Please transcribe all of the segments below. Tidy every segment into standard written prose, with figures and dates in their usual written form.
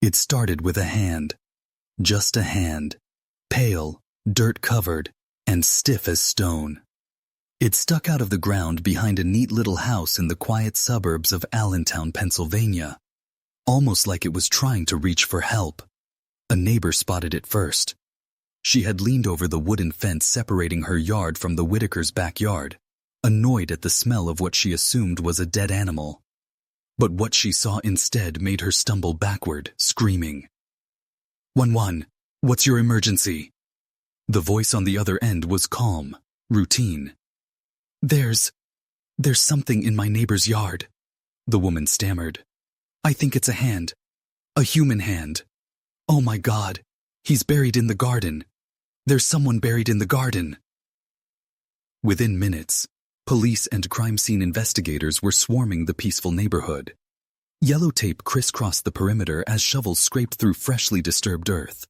It started with a hand. Just a hand. Pale, dirt-covered, and stiff as stone. It stuck out of the ground behind a neat little house in the quiet suburbs of Allentown, Pennsylvania, almost like it was trying to reach for help. A neighbor spotted it first. She had leaned over the wooden fence separating her yard from the Whitakers' backyard, annoyed at the smell of what she assumed was a dead animal. But what she saw instead made her stumble backward, screaming. 111, what's your emergency? The voice on the other end was calm, routine. There's something in my neighbor's yard, the woman stammered. I think it's a hand. A human hand. Oh my God, he's buried in the garden. There's someone buried in the garden. Within minutes, police and crime scene investigators were swarming the peaceful neighborhood. Yellow tape crisscrossed the perimeter as shovels scraped through freshly disturbed earth.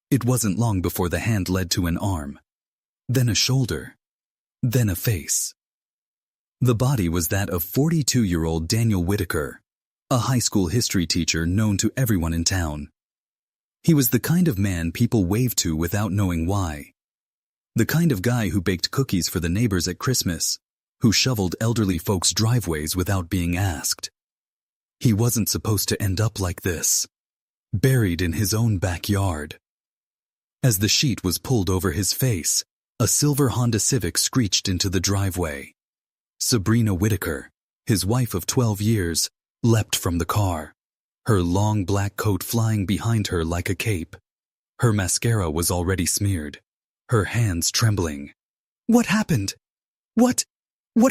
It wasn't long before the hand led to an arm, then a shoulder, then a face. The body was that of 42-year-old Daniel Whitaker, a high school history teacher known to everyone in town. He was the kind of man people waved to without knowing why. The kind of guy who baked cookies for the neighbors at Christmas, who shoveled elderly folks' driveways without being asked. He wasn't supposed to end up like this, buried in his own backyard. As the sheet was pulled over his face, a silver Honda Civic screeched into the driveway. Sabrina Whitaker, his wife of 12 years, leapt from the car, her long black coat flying behind her like a cape. Her mascara was already smeared, her hands trembling. What happened? What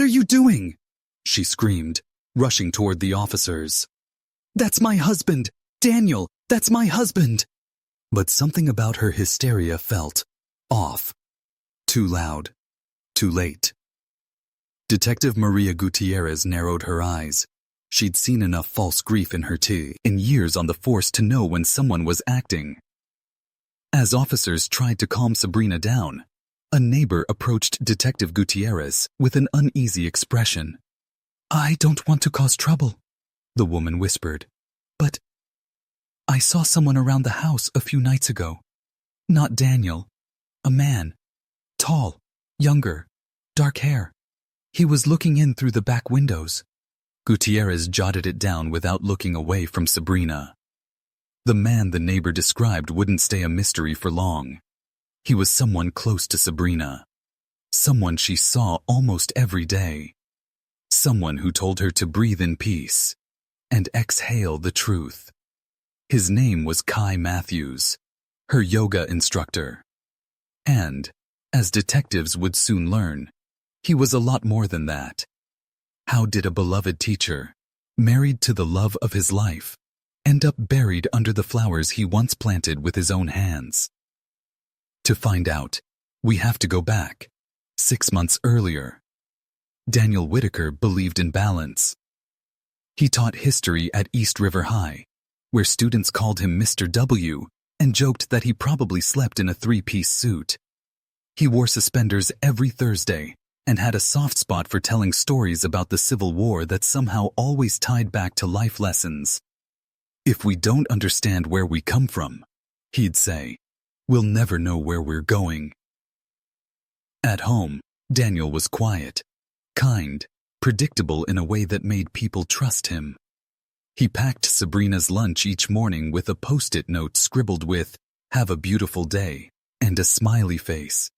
are you doing? She screamed, rushing toward the officers. That's my husband, Daniel, that's my husband. But something about her hysteria felt off. Too loud. Too late. Detective Maria Gutierrez narrowed her eyes. She'd seen enough false grief in her in years on the force to know when someone was acting. As officers tried to calm Sabrina down, a neighbor approached Detective Gutierrez with an uneasy expression. I don't want to cause trouble, the woman whispered, but I saw someone around the house a few nights ago. Not Daniel. A man. Tall, younger, dark hair. He was looking in through the back windows. Gutierrez jotted it down without looking away from Sabrina. The man the neighbor described wouldn't stay a mystery for long. He was someone close to Sabrina. Someone she saw almost every day. Someone who told her to breathe in peace and exhale the truth. His name was Kai Matthews, her yoga instructor. And, as detectives would soon learn, he was a lot more than that. How did a beloved teacher, married to the love of his life, end up buried under the flowers he once planted with his own hands? To find out, we have to go back, 6 months earlier. Daniel Whitaker believed in balance. He taught history at East River High, where students called him Mr. W and joked that he probably slept in a 3-piece suit. He wore suspenders every Thursday and had a soft spot for telling stories about the Civil War that somehow always tied back to life lessons. If we don't understand where we come from, he'd say, we'll never know where we're going. At home, Daniel was quiet, kind, predictable in a way that made people trust him. He packed Sabrina's lunch each morning with a post-it note scribbled with, "Have a beautiful day," and a smiley face.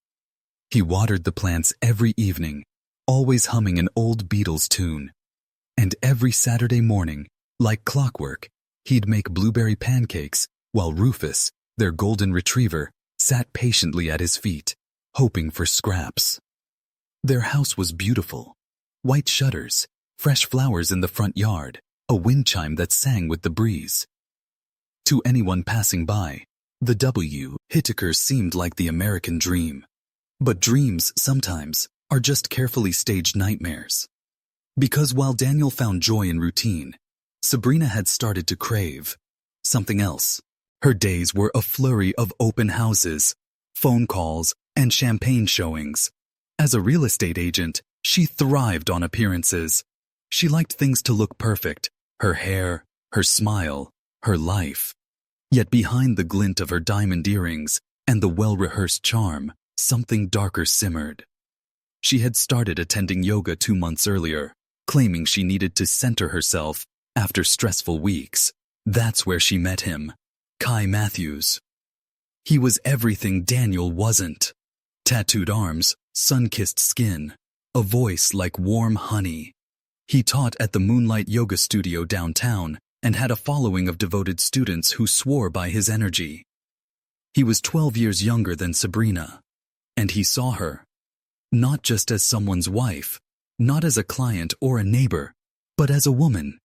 He watered the plants every evening, always humming an old Beatles tune. And every Saturday morning, like clockwork, he'd make blueberry pancakes while Rufus, their golden retriever, sat patiently at his feet, hoping for scraps. Their house was beautiful. White shutters, fresh flowers in the front yard, a wind chime that sang with the breeze. To anyone passing by, the W. Whitakers seemed like the American dream. But dreams, sometimes, are just carefully staged nightmares. Because while Daniel found joy in routine, Sabrina had started to crave something else. Her days were a flurry of open houses, phone calls, and champagne showings. As a real estate agent, she thrived on appearances. She liked things to look perfect. Her hair, her smile, her life. Yet behind the glint of her diamond earrings and the well-rehearsed charm, something darker simmered. She had started attending yoga 2 months earlier, claiming she needed to center herself after stressful weeks. That's where she met him, Kai Matthews. He was everything Daniel wasn't. Tattooed arms, sun-kissed skin, a voice like warm honey. He taught at the Moonlight Yoga Studio downtown and had a following of devoted students who swore by his energy. He was 12 years younger than Sabrina, and he saw her, not just as someone's wife, not as a client or a neighbor, but as a woman.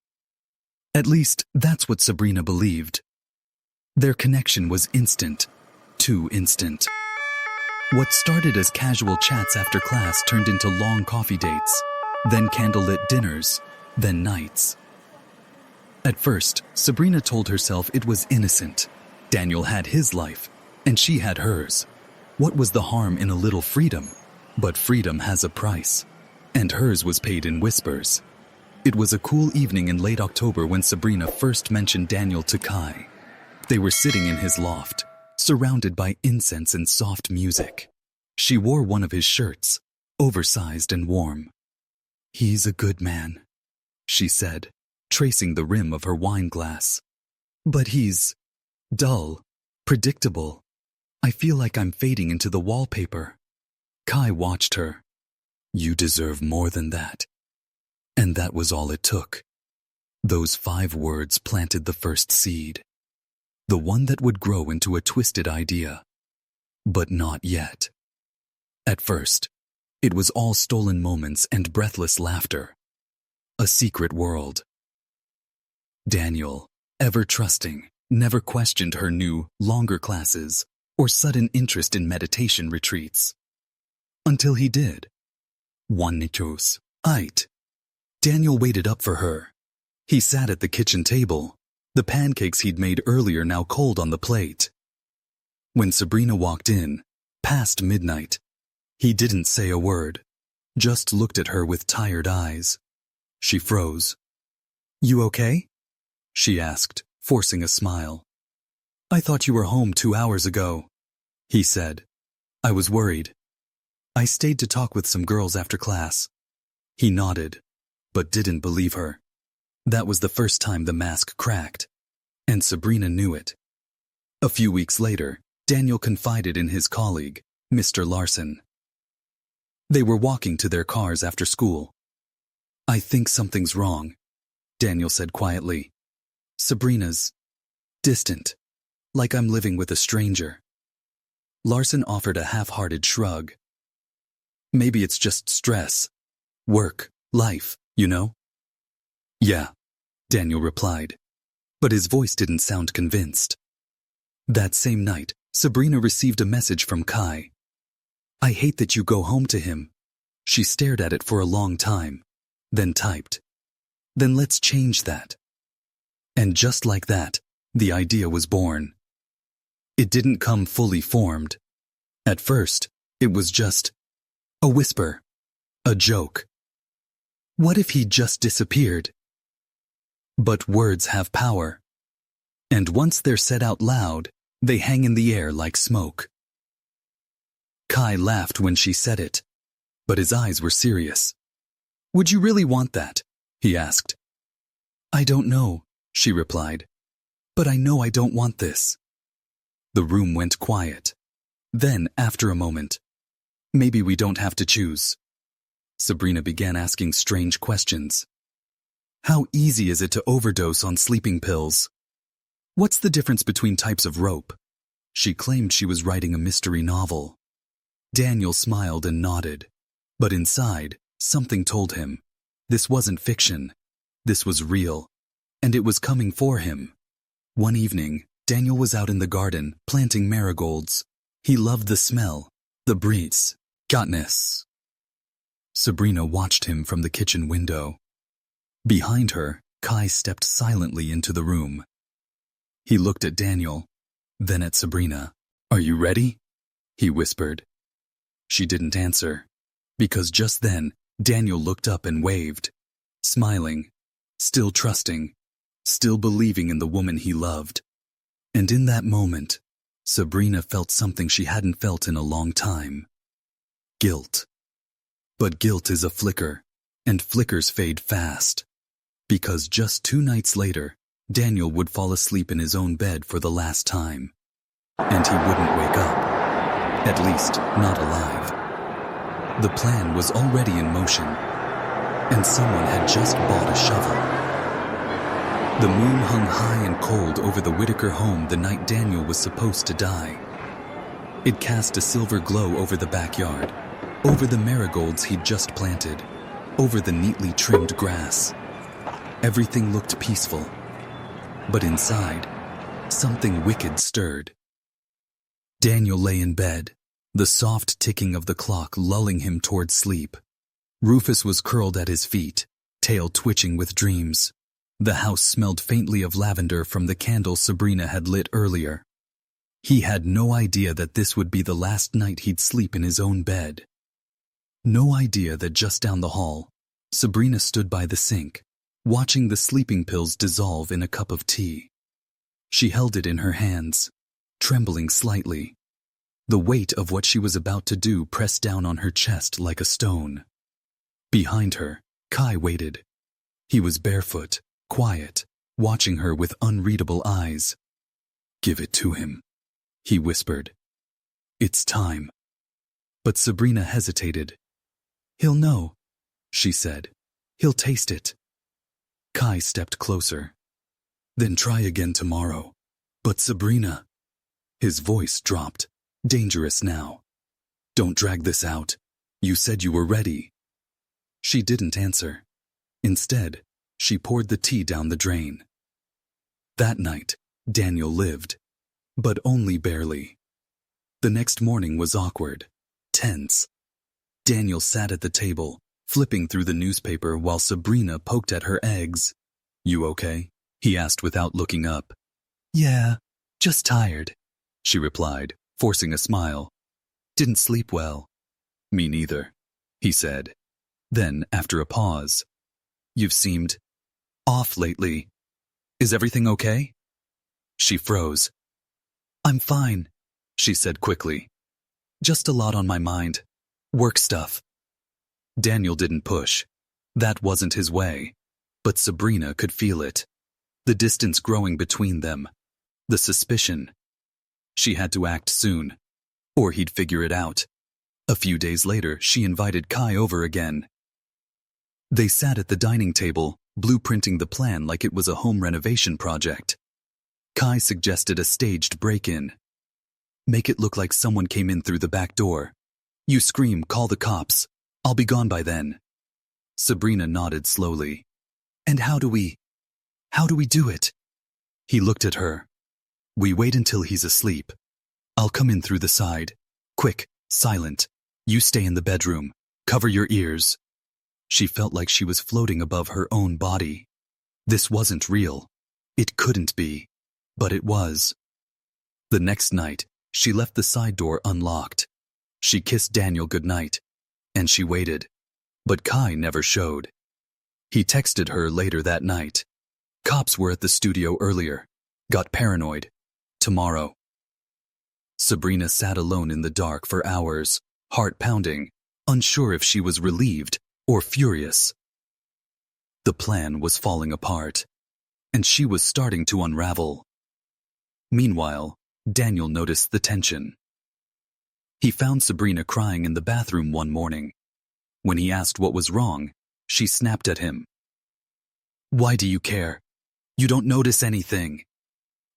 At least, that's what Sabrina believed. Their connection was instant, too instant. What started as casual chats after class turned into long coffee dates, then candlelit dinners, then nights. At first, Sabrina told herself it was innocent. Daniel had his life, and she had hers. What was the harm in a little freedom? But freedom has a price, and hers was paid in whispers. It was a cool evening in late October when Sabrina first mentioned Daniel to Kai. They were sitting in his loft, surrounded by incense and soft music. She wore one of his shirts, oversized and warm. "He's a good man," she said, tracing the rim of her wine glass. "But he's dull, predictable. I feel like I'm fading into the wallpaper." Kai watched her. "You deserve more than that." And that was all it took. Those 5 words planted the first seed. The one that would grow into a twisted idea. But not yet. At first, it was all stolen moments and breathless laughter. A secret world. Daniel, ever trusting, never questioned her new, longer classes or sudden interest in meditation retreats. Until he did. One nichos, ait. Daniel waited up for her. He sat at the kitchen table, the pancakes he'd made earlier now cold on the plate. When Sabrina walked in, past midnight, he didn't say a word, just looked at her with tired eyes. She froze. "You okay?" she asked, forcing a smile. "I thought you were home 2 hours ago," he said. "I was worried. I stayed to talk with some girls after class." He nodded, but didn't believe her. That was the first time the mask cracked, and Sabrina knew it. A few weeks later, Daniel confided in his colleague, Mr. Larson. They were walking to their cars after school. "I think something's wrong," Daniel said quietly. "Sabrina's distant, like I'm living with a stranger." Larson offered a half-hearted shrug. "Maybe it's just stress. Work, life, you know?" "Yeah," Daniel replied, but his voice didn't sound convinced. That same night, Sabrina received a message from Kai. "I hate that you go home to him." She stared at it for a long time, then typed, "Then let's change that." And just like that, the idea was born. It didn't come fully formed. At first, it was just a whisper, a joke. What if he just disappeared? But words have power. And once they're said out loud, they hang in the air like smoke. Kai laughed when she said it, but his eyes were serious. "Would you really want that?" he asked. "I don't know," she replied. "But I know I don't want this." The room went quiet. Then, after a moment, "Maybe we don't have to choose." Sabrina began asking strange questions. How easy is it to overdose on sleeping pills? What's the difference between types of rope? She claimed she was writing a mystery novel. Daniel smiled and nodded, but inside, something told him this wasn't fiction. This was real, and it was coming for him. One evening, Daniel was out in the garden planting marigolds. He loved the smell, the breeze, goodness. Sabrina watched him from the kitchen window. Behind her, Kai stepped silently into the room. He looked at Daniel, then at Sabrina. "Are you ready?" he whispered. She didn't answer, because just then, Daniel looked up and waved, smiling, still trusting, still believing in the woman he loved. And in that moment, Sabrina felt something she hadn't felt in a long time. Guilt. But guilt is a flicker, and flickers fade fast. Because just 2 nights later, Daniel would fall asleep in his own bed for the last time. And he wouldn't wake up. At least, not alive. The plan was already in motion, and someone had just bought a shovel. The moon hung high and cold over the Whitaker home the night Daniel was supposed to die. It cast a silver glow over the backyard, over the marigolds he'd just planted, over the neatly trimmed grass. Everything looked peaceful. But inside, something wicked stirred. Daniel lay in bed, the soft ticking of the clock lulling him toward sleep. Rufus was curled at his feet, tail twitching with dreams. The house smelled faintly of lavender from the candle Sabrina had lit earlier. He had no idea that this would be the last night he'd sleep in his own bed. No idea that just down the hall, Sabrina stood by the sink, watching the sleeping pills dissolve in a cup of tea. She held it in her hands, trembling slightly. The weight of what she was about to do pressed down on her chest like a stone. Behind her, Kai waited. He was barefoot, quiet, watching her with unreadable eyes. "Give it to him," he whispered. "It's time." But Sabrina hesitated. "He'll know," she said. "He'll taste it." Kai stepped closer. "Then try again tomorrow." "But Sabrina..." His voice dropped, dangerous now. "Don't drag this out. You said you were ready." She didn't answer. Instead, she poured the tea down the drain. That night, Daniel lived, but only barely. The next morning was awkward, tense. Daniel sat at the table, flipping through the newspaper while Sabrina poked at her eggs. "You okay?" he asked without looking up. "Yeah, just tired," she replied, forcing a smile. "Didn't sleep well." "Me neither," he said. Then, after a pause, "You've seemed off lately. Is everything okay?" She froze. "I'm fine," she said quickly. "Just a lot on my mind. Work stuff." Daniel didn't push. That wasn't his way. But Sabrina could feel it. The distance growing between them. The suspicion. She had to act soon, or he'd figure it out. A few days later, she invited Kai over again. They sat at the dining table, blueprinting the plan like it was a home renovation project. Kai suggested a staged break-in. "Make it look like someone came in through the back door. You scream, 'Call the cops.' I'll be gone by then." Sabrina nodded slowly. "And how do we do it?" He looked at her. "We wait until he's asleep. I'll come in through the side. Quick, silent. You stay in the bedroom. Cover your ears." She felt like she was floating above her own body. This wasn't real. It couldn't be. But it was. The next night, she left the side door unlocked. She kissed Daniel goodnight, and she waited. But Kai never showed. He texted her later that night. "Cops were at the studio earlier. Got paranoid. Tomorrow." Sabrina sat alone in the dark for hours, heart pounding, unsure if she was relieved or furious. The plan was falling apart, and she was starting to unravel. Meanwhile, Daniel noticed the tension. He found Sabrina crying in the bathroom one morning. When he asked what was wrong, she snapped at him. "Why do you care? You don't notice anything."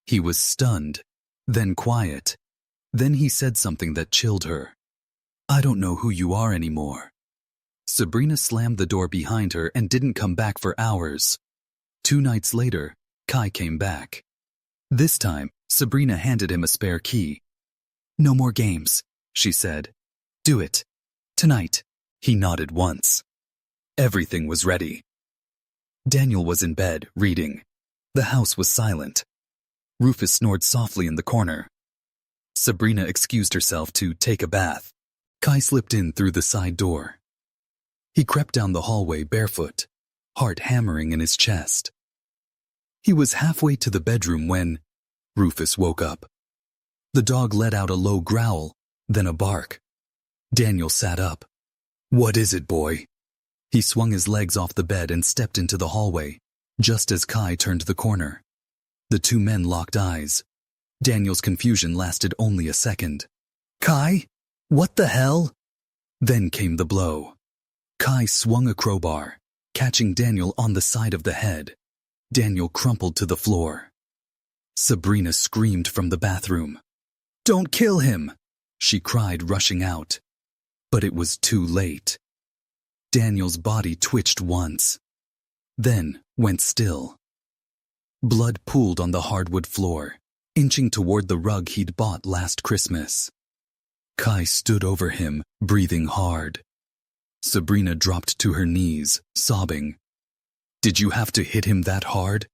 He was stunned, then quiet. Then he said something that chilled her. "I don't know who you are anymore." Sabrina slammed the door behind her and didn't come back for hours. 2 nights later, Kai came back. This time, Sabrina handed him a spare key. "No more games," she said. "Do it. Tonight." He nodded once. Everything was ready. Daniel was in bed, reading. The house was silent. Rufus snored softly in the corner. Sabrina excused herself to take a bath. Kai slipped in through the side door. He crept down the hallway barefoot, heart hammering in his chest. He was halfway to the bedroom when Rufus woke up. The dog let out a low growl, then a bark. Daniel sat up. "What is it, boy?" He swung his legs off the bed and stepped into the hallway, just as Kai turned the corner. The two men locked eyes. Daniel's confusion lasted only a second. "Kai? What the hell?" Then came the blow. Kai swung a crowbar, catching Daniel on the side of the head. Daniel crumpled to the floor. Sabrina screamed from the bathroom. "Don't kill him!" she cried, rushing out. But it was too late. Daniel's body twitched once, then went still. Blood pooled on the hardwood floor, inching toward the rug he'd bought last Christmas. Kai stood over him, breathing hard. Sabrina dropped to her knees, sobbing. "Did you have to hit him that hard?"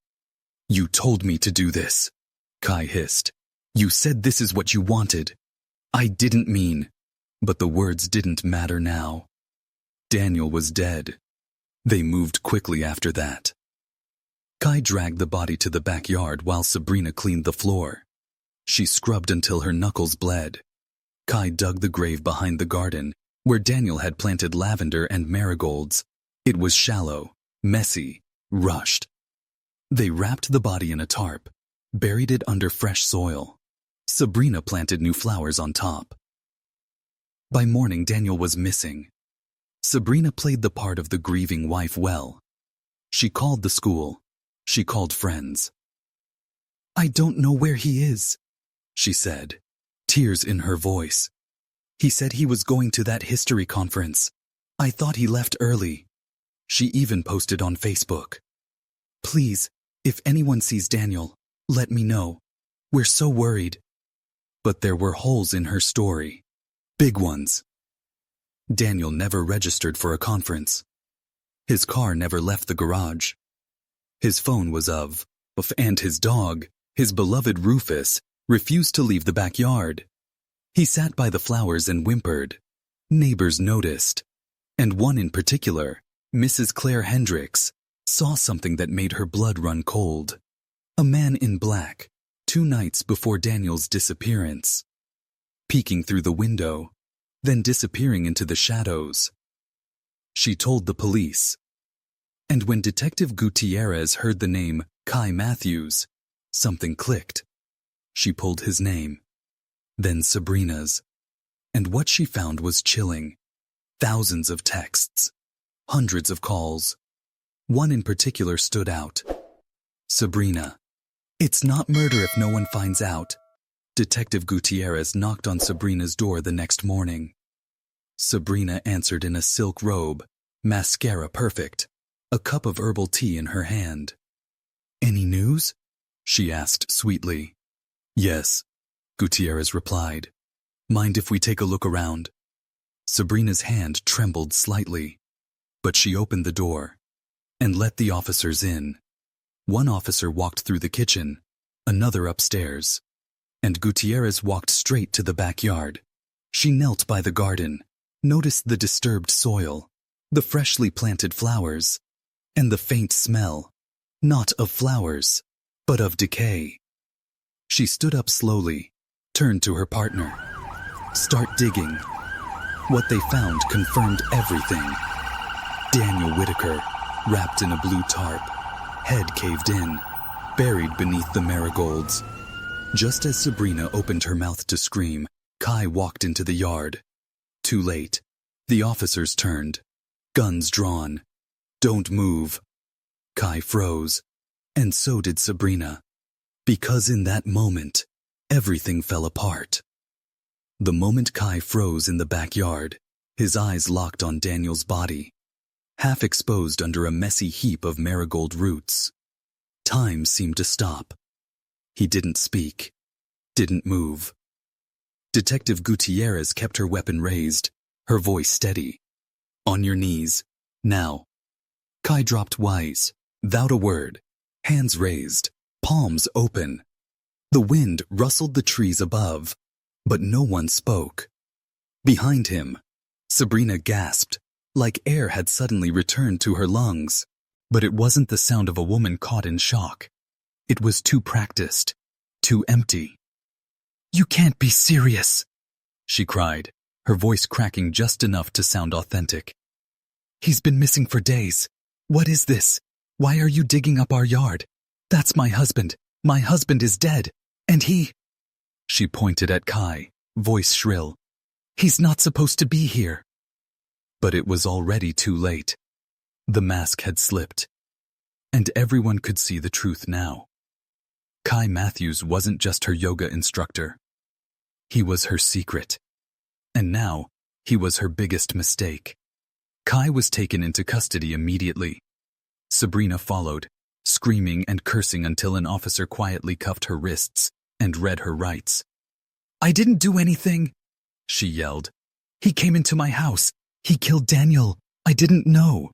"You told me to do this," Kai hissed. "You said this is what you wanted." "I didn't mean." But the words didn't matter now. Daniel was dead. They moved quickly after that. Kai dragged the body to the backyard while Sabrina cleaned the floor. She scrubbed until her knuckles bled. Kai dug the grave behind the garden, where Daniel had planted lavender and marigolds. It was shallow, messy, rushed. They wrapped the body in a tarp, buried it under fresh soil. Sabrina planted new flowers on top. By morning, Daniel was missing. Sabrina played the part of the grieving wife well. She called the school. She called friends. "I don't know where he is," she said, tears in her voice. "He said he was going to that history conference. I thought he left early." She even posted on Facebook. "Please, if anyone sees Daniel, let me know. We're so worried." But there were holes in her story. Big ones. Daniel never registered for a conference. His car never left the garage. His phone was and his dog, his beloved Rufus, refused to leave the backyard. He sat by the flowers and whimpered. Neighbors noticed. And one in particular, Mrs. Claire Hendricks, saw something that made her blood run cold. A man in black, 2 nights before Daniel's disappearance. Peeking through the window, then disappearing into the shadows. She told the police. And when Detective Gutierrez heard the name Kai Matthews, something clicked. She pulled his name, then Sabrina's. And what she found was chilling. Thousands of texts, hundreds of calls. One in particular stood out. "Sabrina, it's not murder if no one finds out." Detective Gutierrez knocked on Sabrina's door the next morning. Sabrina answered in a silk robe, mascara perfect, a cup of herbal tea in her hand. "Any news?" she asked sweetly. "Yes," Gutierrez replied. "Mind if we take a look around?" Sabrina's hand trembled slightly, but she opened the door and let the officers in. One officer walked through the kitchen, another upstairs, and Gutierrez walked straight to the backyard. She knelt by the garden, noticed the disturbed soil, the freshly planted flowers, and the faint smell, not of flowers, but of decay. She stood up slowly, turned to her partner. "Start digging." What they found confirmed everything. Daniel Whitaker, wrapped in a blue tarp, head caved in, buried beneath the marigolds. Just as Sabrina opened her mouth to scream, Kai walked into the yard. Too late. The officers turned, guns drawn. "Don't move." Kai froze, and so did Sabrina, because in that moment, everything fell apart. The moment Kai froze in the backyard, his eyes locked on Daniel's body, half exposed under a messy heap of marigold roots. Time seemed to stop. He didn't speak, didn't move. Detective Gutierrez kept her weapon raised, her voice steady. "On your knees, now." Kai dropped wise, without a word, hands raised, palms open. The wind rustled the trees above, but no one spoke. Behind him, Sabrina gasped, like air had suddenly returned to her lungs. But it wasn't the sound of a woman caught in shock. It was too practiced, too empty. "You can't be serious," she cried, her voice cracking just enough to sound authentic. "He's been missing for days. What is this? Why are you digging up our yard? That's my husband. My husband is dead. And he—" She pointed at Kai, voice shrill. "He's not supposed to be here." But it was already too late. The mask had slipped, and everyone could see the truth now. Kai Matthews wasn't just her yoga instructor. He was her secret. And now, he was her biggest mistake. Kai was taken into custody immediately. Sabrina followed, screaming and cursing until an officer quietly cuffed her wrists and read her rights. "I didn't do anything," she yelled. "He came into my house. He killed Daniel. I didn't know."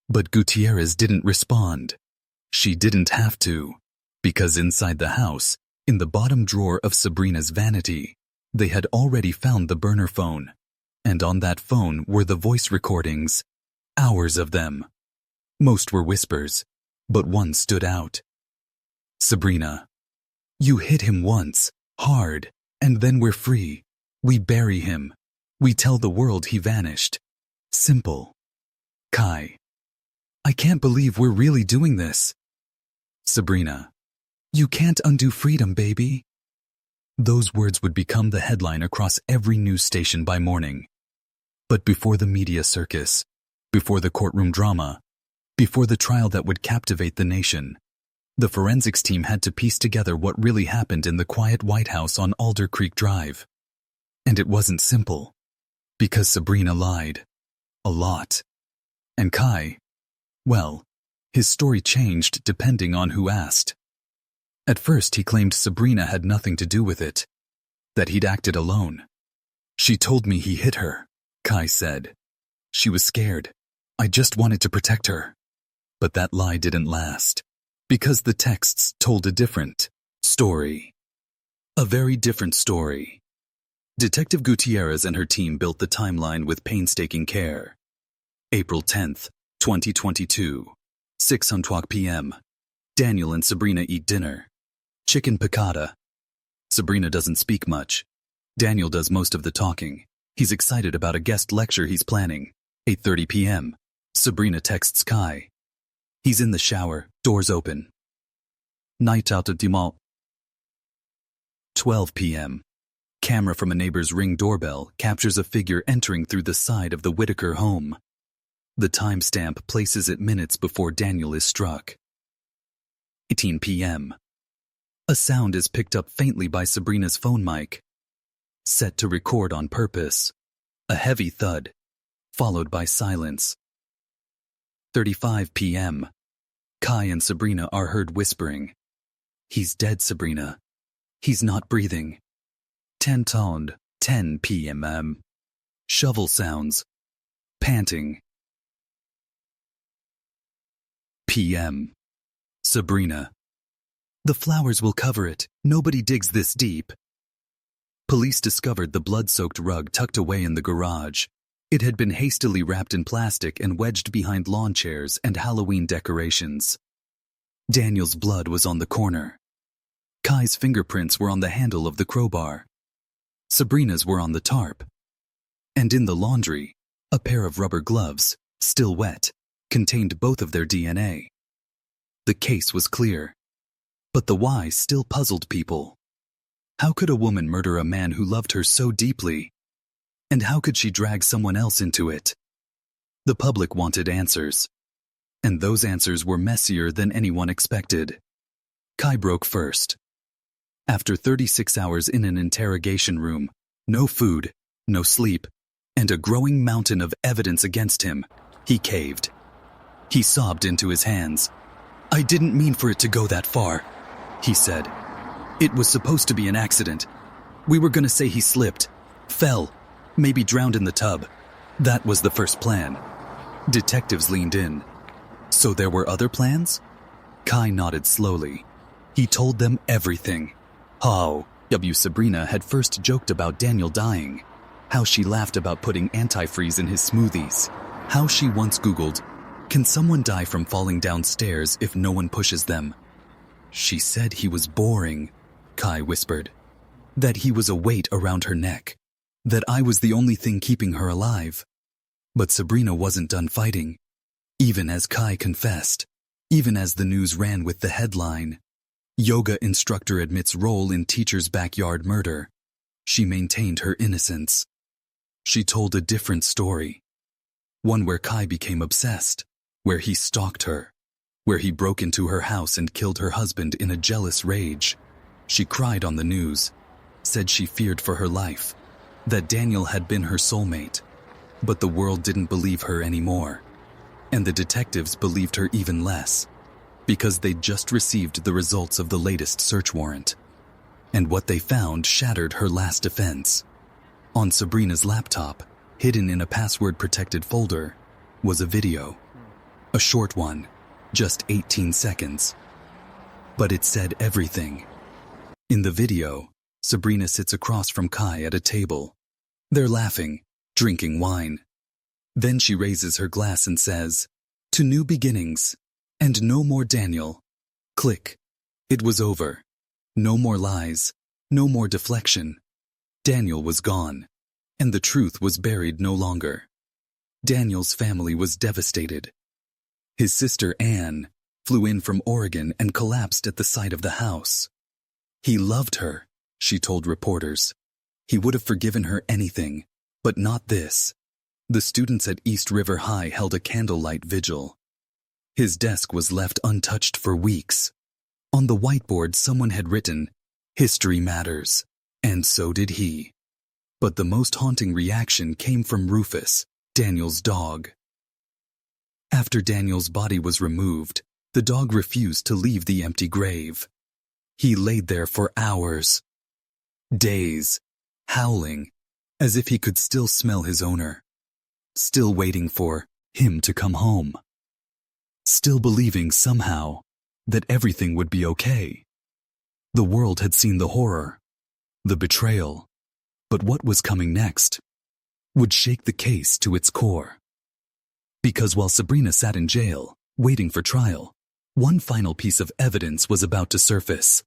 But Gutierrez didn't respond. She didn't have to, because inside the house, in the bottom drawer of Sabrina's vanity, they had already found the burner phone. And on that phone were the voice recordings, hours of them. Most were whispers, but one stood out. "Sabrina, you hit him once, hard, and then we're free. We bury him. We tell the world he vanished. Simple. Kai, I can't believe we're really doing this. Sabrina, you can't undo freedom, baby." Those words would become the headline across every news station by morning. But before the media circus, before the courtroom drama, before the trial that would captivate the nation, the forensics team had to piece together what really happened in the quiet White House on Alder Creek Drive. And it wasn't simple, because Sabrina lied. A lot. And Kai, well, his story changed depending on who asked. At first he claimed Sabrina had nothing to do with it, that he'd acted alone. "She told me he hit her," Kai said. "She was scared. I just wanted to protect her." But that lie didn't last, because the texts told a different story. A very different story. Detective Gutierrez and her team built the timeline with painstaking care. April 10th, 2022, 6:00 p.m. Daniel and Sabrina eat dinner. Chicken piccata. Sabrina doesn't speak much. Daniel does most of the talking. He's excited about a guest lecture he's planning. 8:30 p.m. Sabrina texts Kai. He's in the shower, doors open. Night out of Dumont. 12 p.m. Camera from a neighbor's Ring doorbell captures a figure entering through the side of the Whitaker home. The timestamp places it minutes before Daniel is struck. 18 p.m. A sound is picked up faintly by Sabrina's phone mic. Set to record on purpose. A heavy thud, followed by silence. 35 p.m. Kai and Sabrina are heard whispering. "He's dead, Sabrina. He's not breathing." 10 p.m. Shovel sounds. Panting. p.m. Sabrina. "The flowers will cover it. Nobody digs this deep." Police discovered the blood-soaked rug tucked away in the garage. It had been hastily wrapped in plastic and wedged behind lawn chairs and Halloween decorations. Daniel's blood was on the corner. Kai's fingerprints were on the handle of the crowbar. Sabrina's were on the tarp. And in the laundry, a pair of rubber gloves, still wet, contained both of their DNA. The case was clear. But the why still puzzled people. How could a woman murder a man who loved her so deeply? And how could she drag someone else into it? The public wanted answers. And those answers were messier than anyone expected. Kai broke first. After 36 hours in an interrogation room, no food, no sleep, and a growing mountain of evidence against him, he caved. He sobbed into his hands. "I didn't mean for it to go that far," he said. "It was supposed to be an accident. We were going to say he slipped, fell, maybe drowned in the tub. That was the first plan." Detectives leaned in. "So there were other plans?" Kai nodded slowly. He told them everything. How Sabrina had first joked about Daniel dying. How she laughed about putting antifreeze in his smoothies. How she once Googled, "Can someone die from falling downstairs if no one pushes them?" She said he was boring, Kai whispered. That he was a weight around her neck. That I was the only thing keeping her alive. But Sabrina wasn't done fighting. Even as Kai confessed, even as the news ran with the headline, Yoga Instructor admits role in teacher's backyard murder, she maintained her innocence. She told a different story. One where Kai became obsessed, where he stalked her, where he broke into her house and killed her husband in a jealous rage. She cried on the news, said she feared for her life, that Daniel had been her soulmate. But the world didn't believe her anymore. And the detectives believed her even less, because they'd just received the results of the latest search warrant. And what they found shattered her last defense. On Sabrina's laptop, hidden in a password-protected folder, was a video. A short one, just 18 seconds. But it said everything. In the video, Sabrina sits across from Kai at a table. They're laughing, drinking wine. Then she raises her glass and says, "To new beginnings, and no more Daniel." Click. It was over. No more lies, no more deflection. Daniel was gone, and the truth was buried no longer. Daniel's family was devastated. His sister Anne flew in from Oregon and collapsed at the sight of the house. He loved her, she told reporters. He would have forgiven her anything, but not this. The students at East River High held a candlelight vigil. His desk was left untouched for weeks. On the whiteboard, someone had written, "History matters," and so did he. But the most haunting reaction came from Rufus, Daniel's dog. After Daniel's body was removed, the dog refused to leave the empty grave. He laid there for hours, days, howling, as if he could still smell his owner. Still waiting for him to come home. Still believing somehow that everything would be okay. The world had seen the horror, the betrayal, but what was coming next would shake the case to its core. Because while Sabrina sat in jail, waiting for trial, one final piece of evidence was about to surface.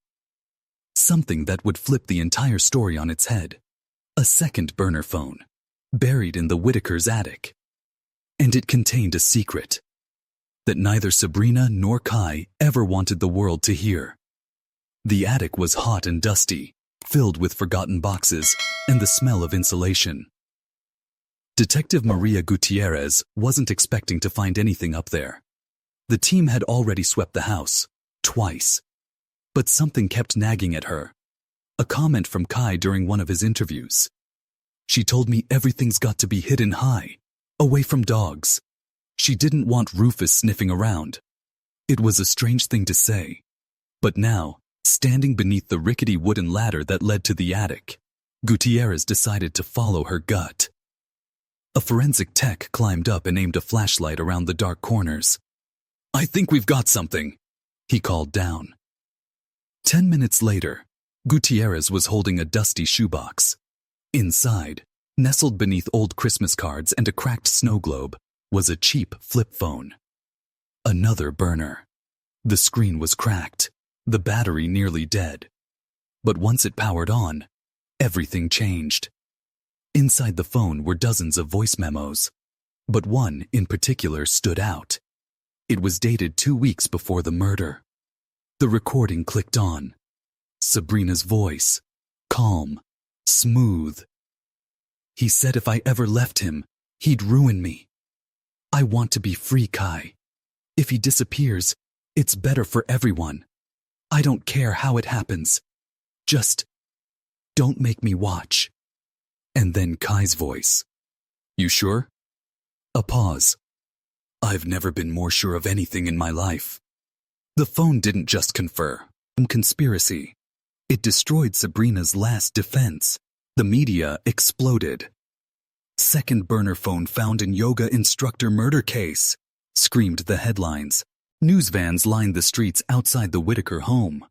Something that would flip the entire story on its head. A second burner phone, buried in the Whitaker's attic. And it contained a secret that neither Sabrina nor Kai ever wanted the world to hear. The attic was hot and dusty, filled with forgotten boxes and the smell of insulation. Detective Maria Gutierrez wasn't expecting to find anything up there. The team had already swept the house, twice. But something kept nagging at her. A comment from Kai during one of his interviews. She told me everything's got to be hidden high, away from dogs. She didn't want Rufus sniffing around. It was a strange thing to say. But now, standing beneath the rickety wooden ladder that led to the attic, Gutierrez decided to follow her gut. A forensic tech climbed up and aimed a flashlight around the dark corners. "I think we've got something," he called down. 10 minutes later, Gutierrez was holding a dusty shoebox. Inside, nestled beneath old Christmas cards and a cracked snow globe, was a cheap flip phone. Another burner. The screen was cracked, the battery nearly dead. But once it powered on, everything changed. Inside the phone were dozens of voice memos, but one in particular stood out. It was dated 2 weeks before the murder. The recording clicked on. Sabrina's voice, calm, smooth. "He said if I ever left him, he'd ruin me. I want to be free, Kai. If he disappears, it's better for everyone. I don't care how it happens. Just don't make me watch." And then Kai's voice. "You sure?" A pause. "I've never been more sure of anything in my life." The phone didn't just confer conspiracy. It destroyed Sabrina's last defense. The media exploded. "Second burner phone found in Yoga Instructor murder case," screamed the headlines. News vans lined the streets outside the Whitaker home.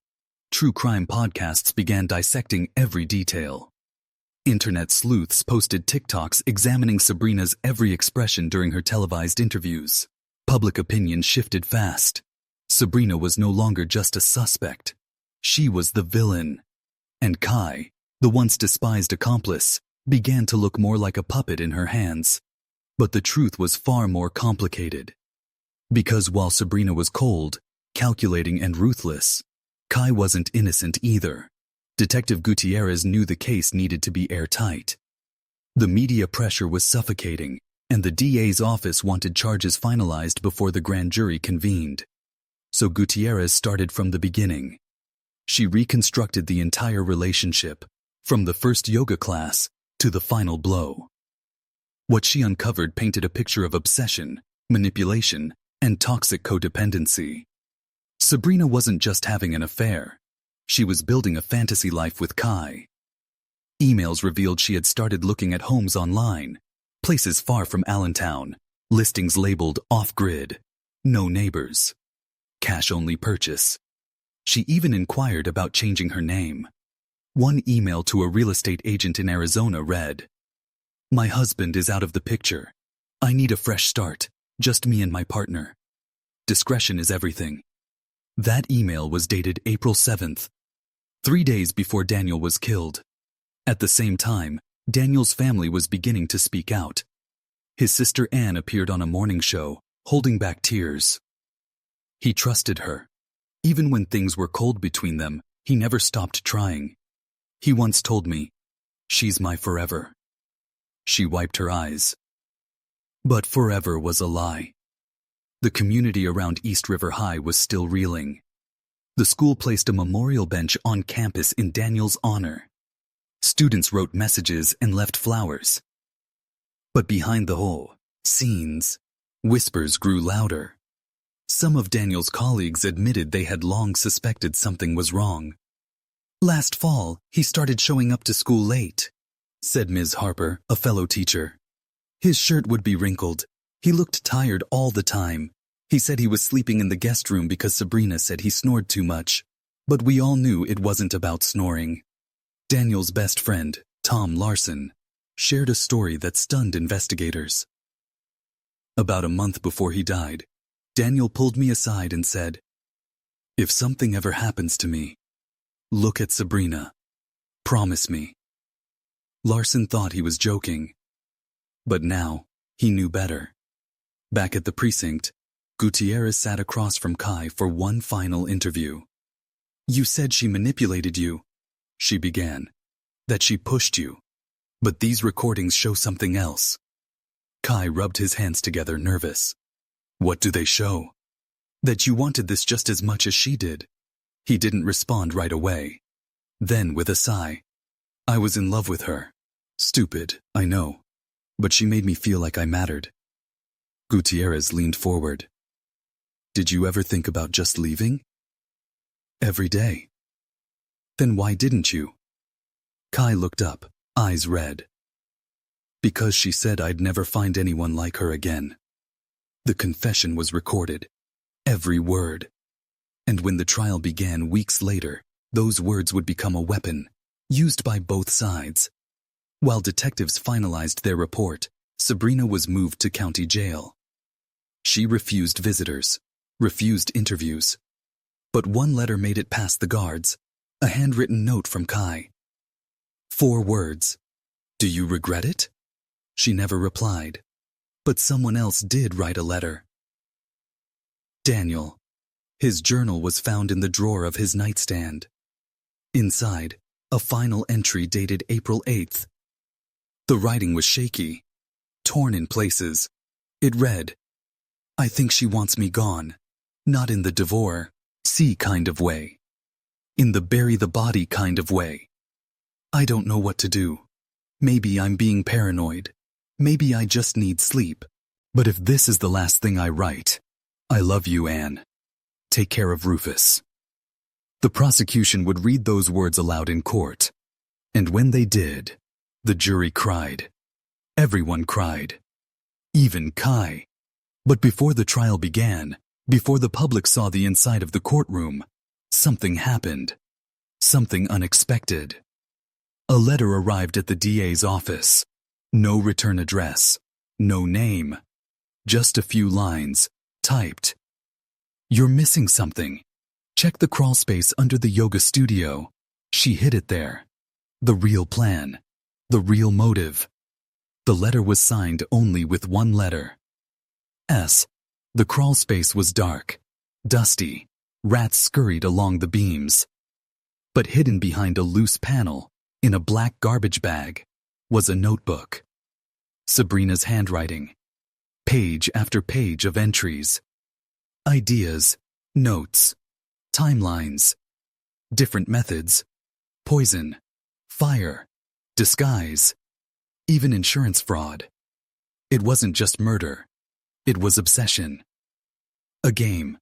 True crime podcasts began dissecting every detail. Internet sleuths posted TikToks examining Sabrina's every expression during her televised interviews. Public opinion shifted fast. Sabrina was no longer just a suspect. She was the villain. And Kai, the once despised accomplice, began to look more like a puppet in her hands. But the truth was far more complicated. Because while Sabrina was cold, calculating and ruthless, Kai wasn't innocent either. Detective Gutierrez knew the case needed to be airtight. The media pressure was suffocating, and the DA's office wanted charges finalized before the grand jury convened. So Gutierrez started from the beginning. She reconstructed the entire relationship, from the first yoga class to the final blow. What she uncovered painted a picture of obsession, manipulation, and toxic codependency. Sabrina wasn't just having an affair. She was building a fantasy life with Kai. Emails revealed she had started looking at homes online, places far from Allentown, listings labeled off-grid, no neighbors, cash-only purchase. She even inquired about changing her name. One email to a real estate agent in Arizona read, "My husband is out of the picture. I need a fresh start, just me and my partner. Discretion is everything." That email was dated April 7th, 3 days before Daniel was killed. At the same time, Daniel's family was beginning to speak out. His sister Anne appeared on a morning show, holding back tears. He trusted her. Even when things were cold between them, he never stopped trying. He once told me, "She's my forever." She wiped her eyes. But forever was a lie. The community around East River High was still reeling. The school placed a memorial bench on campus in Daniel's honor. Students wrote messages and left flowers. But behind the whole scenes, whispers grew louder. Some of Daniel's colleagues admitted they had long suspected something was wrong. "Last fall, he started showing up to school late," said Ms. Harper, a fellow teacher. "His shirt would be wrinkled. He looked tired all the time. He said he was sleeping in the guest room because Sabrina said he snored too much. But we all knew it wasn't about snoring." Daniel's best friend, Tom Larson, shared a story that stunned investigators. "About a month before he died, Daniel pulled me aside and said, 'If something ever happens to me, look at Sabrina. Promise me.' Larson thought he was joking. But now, he knew better. Back at the precinct, Gutierrez sat across from Kai for one final interview. "You said she manipulated you," she began. "That she pushed you. But these recordings show something else." Kai rubbed his hands together, nervous. "What do they show?" "That you wanted this just as much as she did." He didn't respond right away. Then, with a sigh, "I was in love with her. Stupid, I know. But she made me feel like I mattered." Gutierrez leaned forward. "Did you ever think about just leaving?" "Every day." "Then why didn't you?" Kai looked up, eyes red. "Because she said I'd never find anyone like her again." The confession was recorded, every word. And when the trial began weeks later, those words would become a weapon, used by both sides. While detectives finalized their report, Sabrina was moved to county jail. She refused visitors, refused interviews. But one letter made it past the guards, a handwritten note from Kai. 4 words. "Do you regret it?" She never replied. But someone else did write a letter. Daniel. His journal was found in the drawer of his nightstand. Inside, a final entry dated April 8th. The writing was shaky, torn in places. It read, "I think she wants me gone, not in the divorce kind of way. In the bury the body kind of way. I don't know what to do. Maybe I'm being paranoid. Maybe I just need sleep. But if this is the last thing I write, I love you, Anne. Take care of Rufus." The prosecution would read those words aloud in court. And when they did, the jury cried. Everyone cried. Even Kai. But before the trial began, before the public saw the inside of the courtroom, something happened. Something unexpected. A letter arrived at the DA's office. No return address. No name. Just a few lines, typed. "You're missing something. Check the crawl space under the yoga studio." She hid it there. The real plan. The real motive. The letter was signed only with one letter. S. The crawl space was dark, dusty. Rats scurried along the beams. But hidden behind a loose panel, in a black garbage bag, was a notebook. Sabrina's handwriting. Page after page of entries. Ideas, notes, timelines, different methods, poison, fire, disguise, even insurance fraud. It wasn't just murder. It was obsession. A game.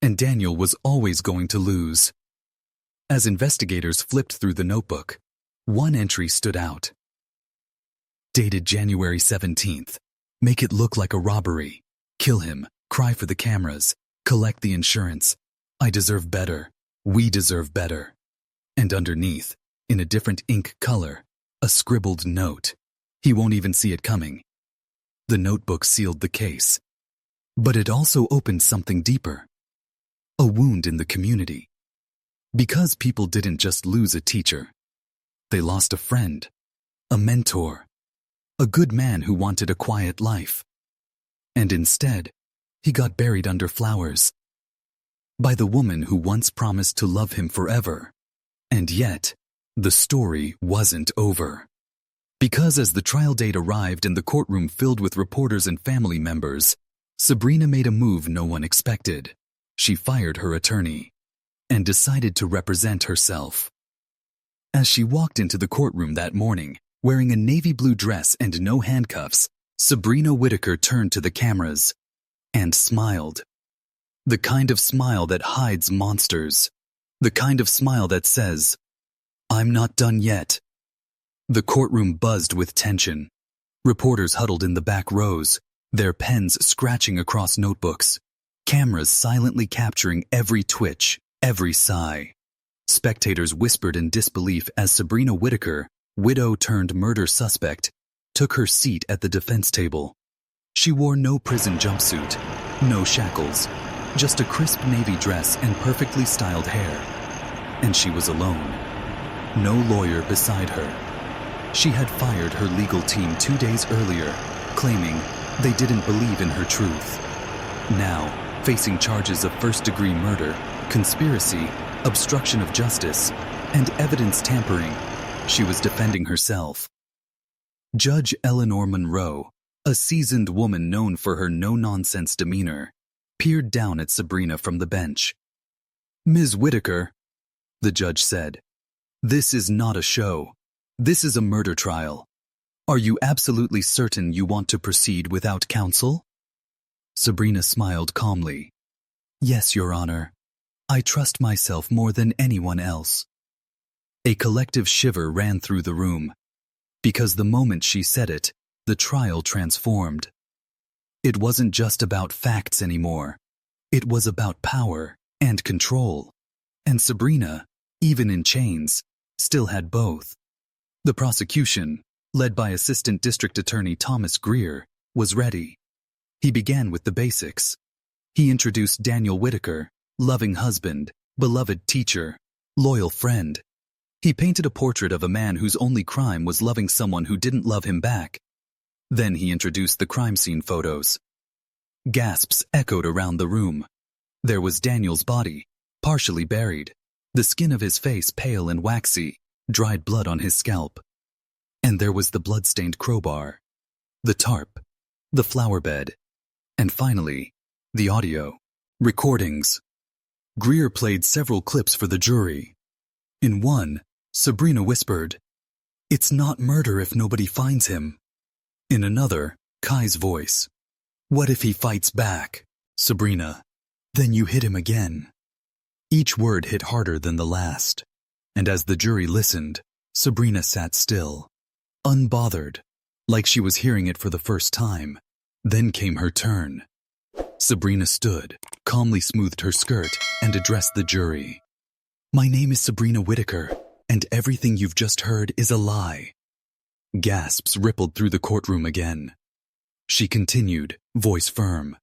And Daniel was always going to lose. As investigators flipped through the notebook, one entry stood out. Dated January 17th. Make it look like a robbery. Kill him. Cry for the cameras. Collect the insurance. I deserve better. We deserve better. And underneath, in a different ink color, a scribbled note. He won't even see it coming. The notebook sealed the case. But it also opened something deeper. A wound in the community. Because people didn't just lose a teacher. They lost a friend, a mentor, a good man who wanted a quiet life. And instead, he got buried under flowers. By the woman who once promised to love him forever. And yet, the story wasn't over. Because as the trial date arrived and the courtroom filled with reporters and family members, Sabrina made a move no one expected. She fired her attorney and decided to represent herself. As she walked into the courtroom that morning, wearing a navy blue dress and no handcuffs, Sabrina Whitaker turned to the cameras and smiled. The kind of smile that hides monsters. The kind of smile that says, "I'm not done yet." The courtroom buzzed with tension. Reporters huddled in the back rows, their pens scratching across notebooks. Cameras silently capturing every twitch, every sigh. Spectators whispered in disbelief as Sabrina Whitaker, widow turned murder suspect, took her seat at the defense table. She wore no prison jumpsuit, no shackles, just a crisp navy dress and perfectly styled hair. And she was alone. No lawyer beside her. She had fired her legal team 2 days earlier, claiming they didn't believe in her truth. Now, facing charges of first-degree murder, conspiracy, obstruction of justice, and evidence tampering, she was defending herself. Judge Eleanor Monroe, a seasoned woman known for her no-nonsense demeanor, peered down at Sabrina from the bench. "Ms. Whitaker," the judge said, "this is not a show. This is a murder trial. Are you absolutely certain you want to proceed without counsel?" Sabrina smiled calmly. "Yes, Your Honor. I trust myself more than anyone else." A collective shiver ran through the room, because the moment she said it, the trial transformed. It wasn't just about facts anymore. It was about power and control. And Sabrina, even in chains, still had both. The prosecution, led by Assistant District Attorney Thomas Greer, was ready. He began with the basics. He introduced Daniel Whitaker, loving husband, beloved teacher, loyal friend. He painted a portrait of a man whose only crime was loving someone who didn't love him back. Then he introduced the crime scene photos. Gasps echoed around the room. There was Daniel's body, partially buried, the skin of his face pale and waxy, dried blood on his scalp. And there was the blood-stained crowbar, the tarp, the flower bed, and finally, the audio, recordings. Greer played several clips for the jury. In one, Sabrina whispered, "It's not murder if nobody finds him." In another, Kai's voice, "What if he fights back?" Sabrina, "Then you hit him again." Each word hit harder than the last, and as the jury listened, Sabrina sat still, unbothered, like she was hearing it for the first time. Then came her turn. Sabrina stood, calmly smoothed her skirt, and addressed the jury. "My name is Sabrina Whitaker, and everything you've just heard is a lie." Gasps rippled through the courtroom again. She continued, voice firm.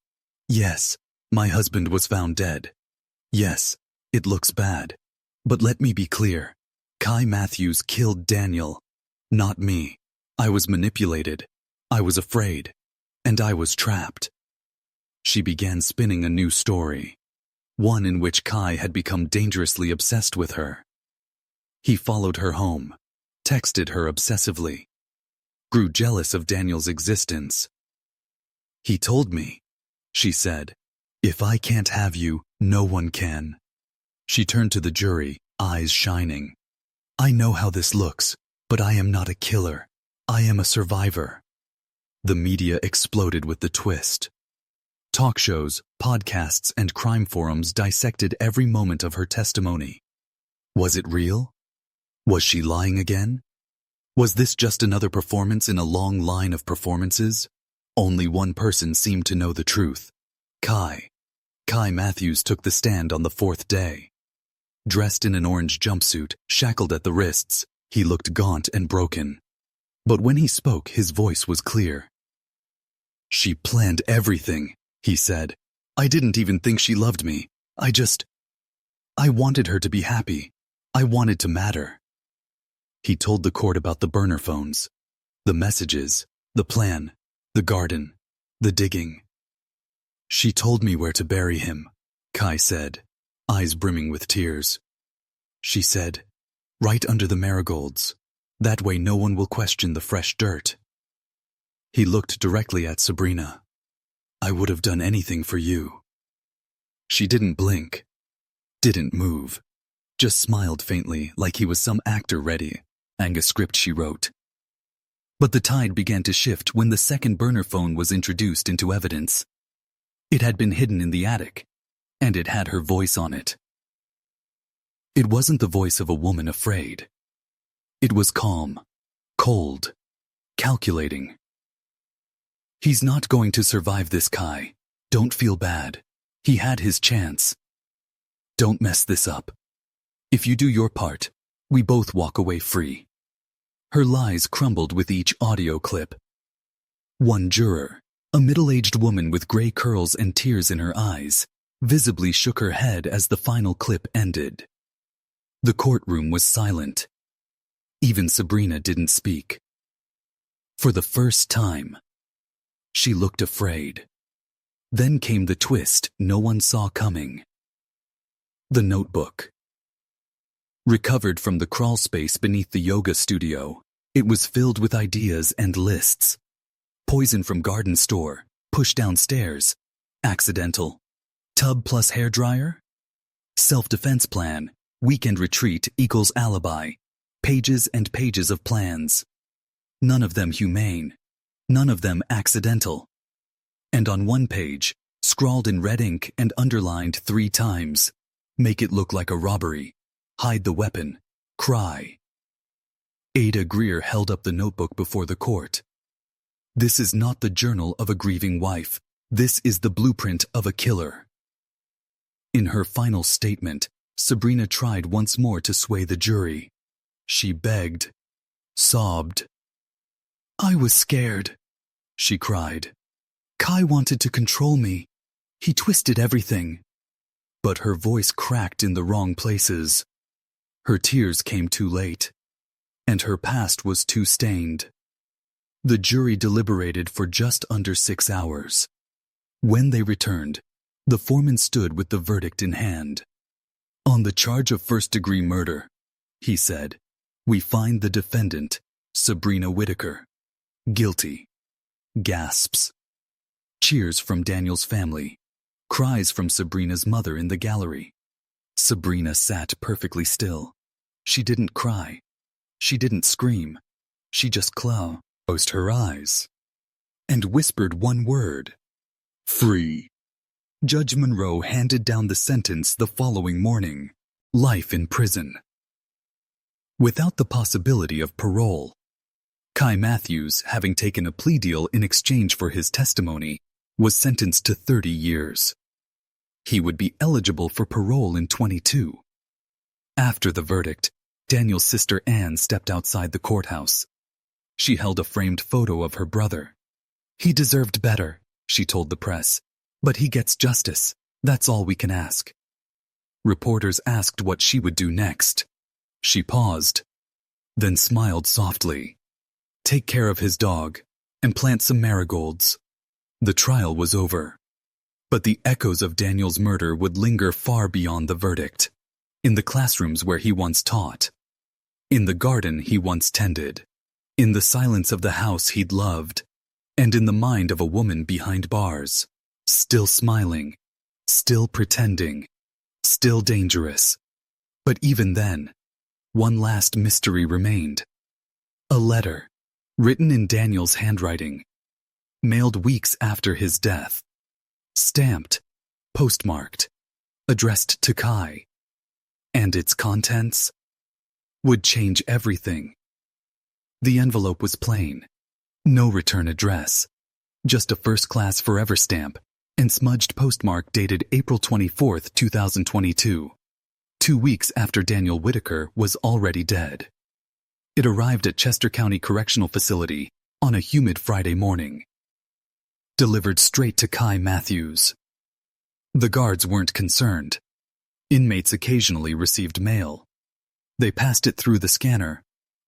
"Yes, My husband was found dead. Yes, it looks bad. But let me be clear. Kai Matthews killed Daniel, not me. I was manipulated. I was afraid. And I was trapped. She began spinning a new story. One in which Kai had become dangerously obsessed with her. He followed her home, texted her obsessively, grew jealous of Daniel's existence. He told me, she said, if I can't have you, no one can. She turned to the jury, eyes shining. I know how this looks, but I am not a killer. I am a survivor. The media exploded with the twist. Talk shows, podcasts, and crime forums dissected every moment of her testimony. Was it real? Was she lying again? Was this just another performance in a long line of performances? Only one person seemed to know the truth. Kai. Kai Matthews took the stand on the fourth day. Dressed in an orange jumpsuit, shackled at the wrists, he looked gaunt and broken. But when he spoke, his voice was clear. She planned everything, he said. I didn't even think she loved me. I wanted her to be happy. I wanted to matter. He told the court about the burner phones, the messages, the plan, the garden, the digging. She told me where to bury him, Kai said, eyes brimming with tears. She said, right under the marigolds. That way no one will question the fresh dirt. He looked directly at Sabrina. I would have done anything for you. She didn't blink, didn't move, just smiled faintly like he was some actor ready, a script she wrote. But the tide began to shift when the second burner phone was introduced into evidence. It had been hidden in the attic, and it had her voice on it. It wasn't the voice of a woman afraid. It was calm, cold, calculating. He's not going to survive this, Kai. Don't feel bad. He had his chance. Don't mess this up. If you do your part, we both walk away free. Her lies crumbled with each audio clip. One juror, a middle-aged woman with gray curls and tears in her eyes, visibly shook her head as the final clip ended. The courtroom was silent. Even Sabrina didn't speak. For the first time, she looked afraid. Then came the twist no one saw coming. The notebook. Recovered from the crawl space beneath the yoga studio, it was filled with ideas and lists. Poison from garden store, push downstairs, accidental, tub plus hairdryer, self-defense plan, weekend retreat equals alibi, pages and pages of plans. None of them humane, none of them accidental. And on one page, scrawled in red ink and underlined 3 times, make it look like a robbery, hide the weapon, cry. Ada Greer held up the notebook before the court. This is not the journal of a grieving wife. This is the blueprint of a killer. In her final statement, Sabrina tried once more to sway the jury. She begged, sobbed. I was scared, she cried. Kai wanted to control me. He twisted everything. But her voice cracked in the wrong places. Her tears came too late, and her past was too stained. The jury deliberated for just under 6 hours. When they returned, the foreman stood with the verdict in hand. On the charge of first-degree murder, he said, we find the defendant, Sabrina Whitaker, guilty. Gasps. Cheers from Daniel's family. Cries from Sabrina's mother in the gallery. Sabrina sat perfectly still. She didn't cry. She didn't scream. She just closed her eyes and whispered one word. Free. Judge Monroe handed down the sentence the following morning. Life in prison. Without the possibility of parole. Kai Matthews, having taken a plea deal in exchange for his testimony, was sentenced to 30 years. He would be eligible for parole in 22. After the verdict, Daniel's sister Anne stepped outside the courthouse. She held a framed photo of her brother. He deserved better, she told the press. But he gets justice. That's all we can ask. Reporters asked what she would do next. She paused, then smiled softly. Take care of his dog and plant some marigolds. The trial was over. But the echoes of Daniel's murder would linger far beyond the verdict. In the classrooms where he once taught. In the garden he once tended. In the silence of the house he'd loved. And in the mind of a woman behind bars. Still smiling. Still pretending. Still dangerous. But even then, one last mystery remained. A letter, written in Daniel's handwriting, mailed weeks after his death. Stamped, postmarked, addressed to Kai. And its contents would change everything. The envelope was plain. No return address. Just a first-class forever stamp and smudged postmark dated April 24, 2022. 2 weeks after Daniel Whitaker was already dead. It arrived at Chester County Correctional Facility on a humid Friday morning. Delivered straight to Kai Matthews. The guards weren't concerned. Inmates occasionally received mail. They passed it through the scanner,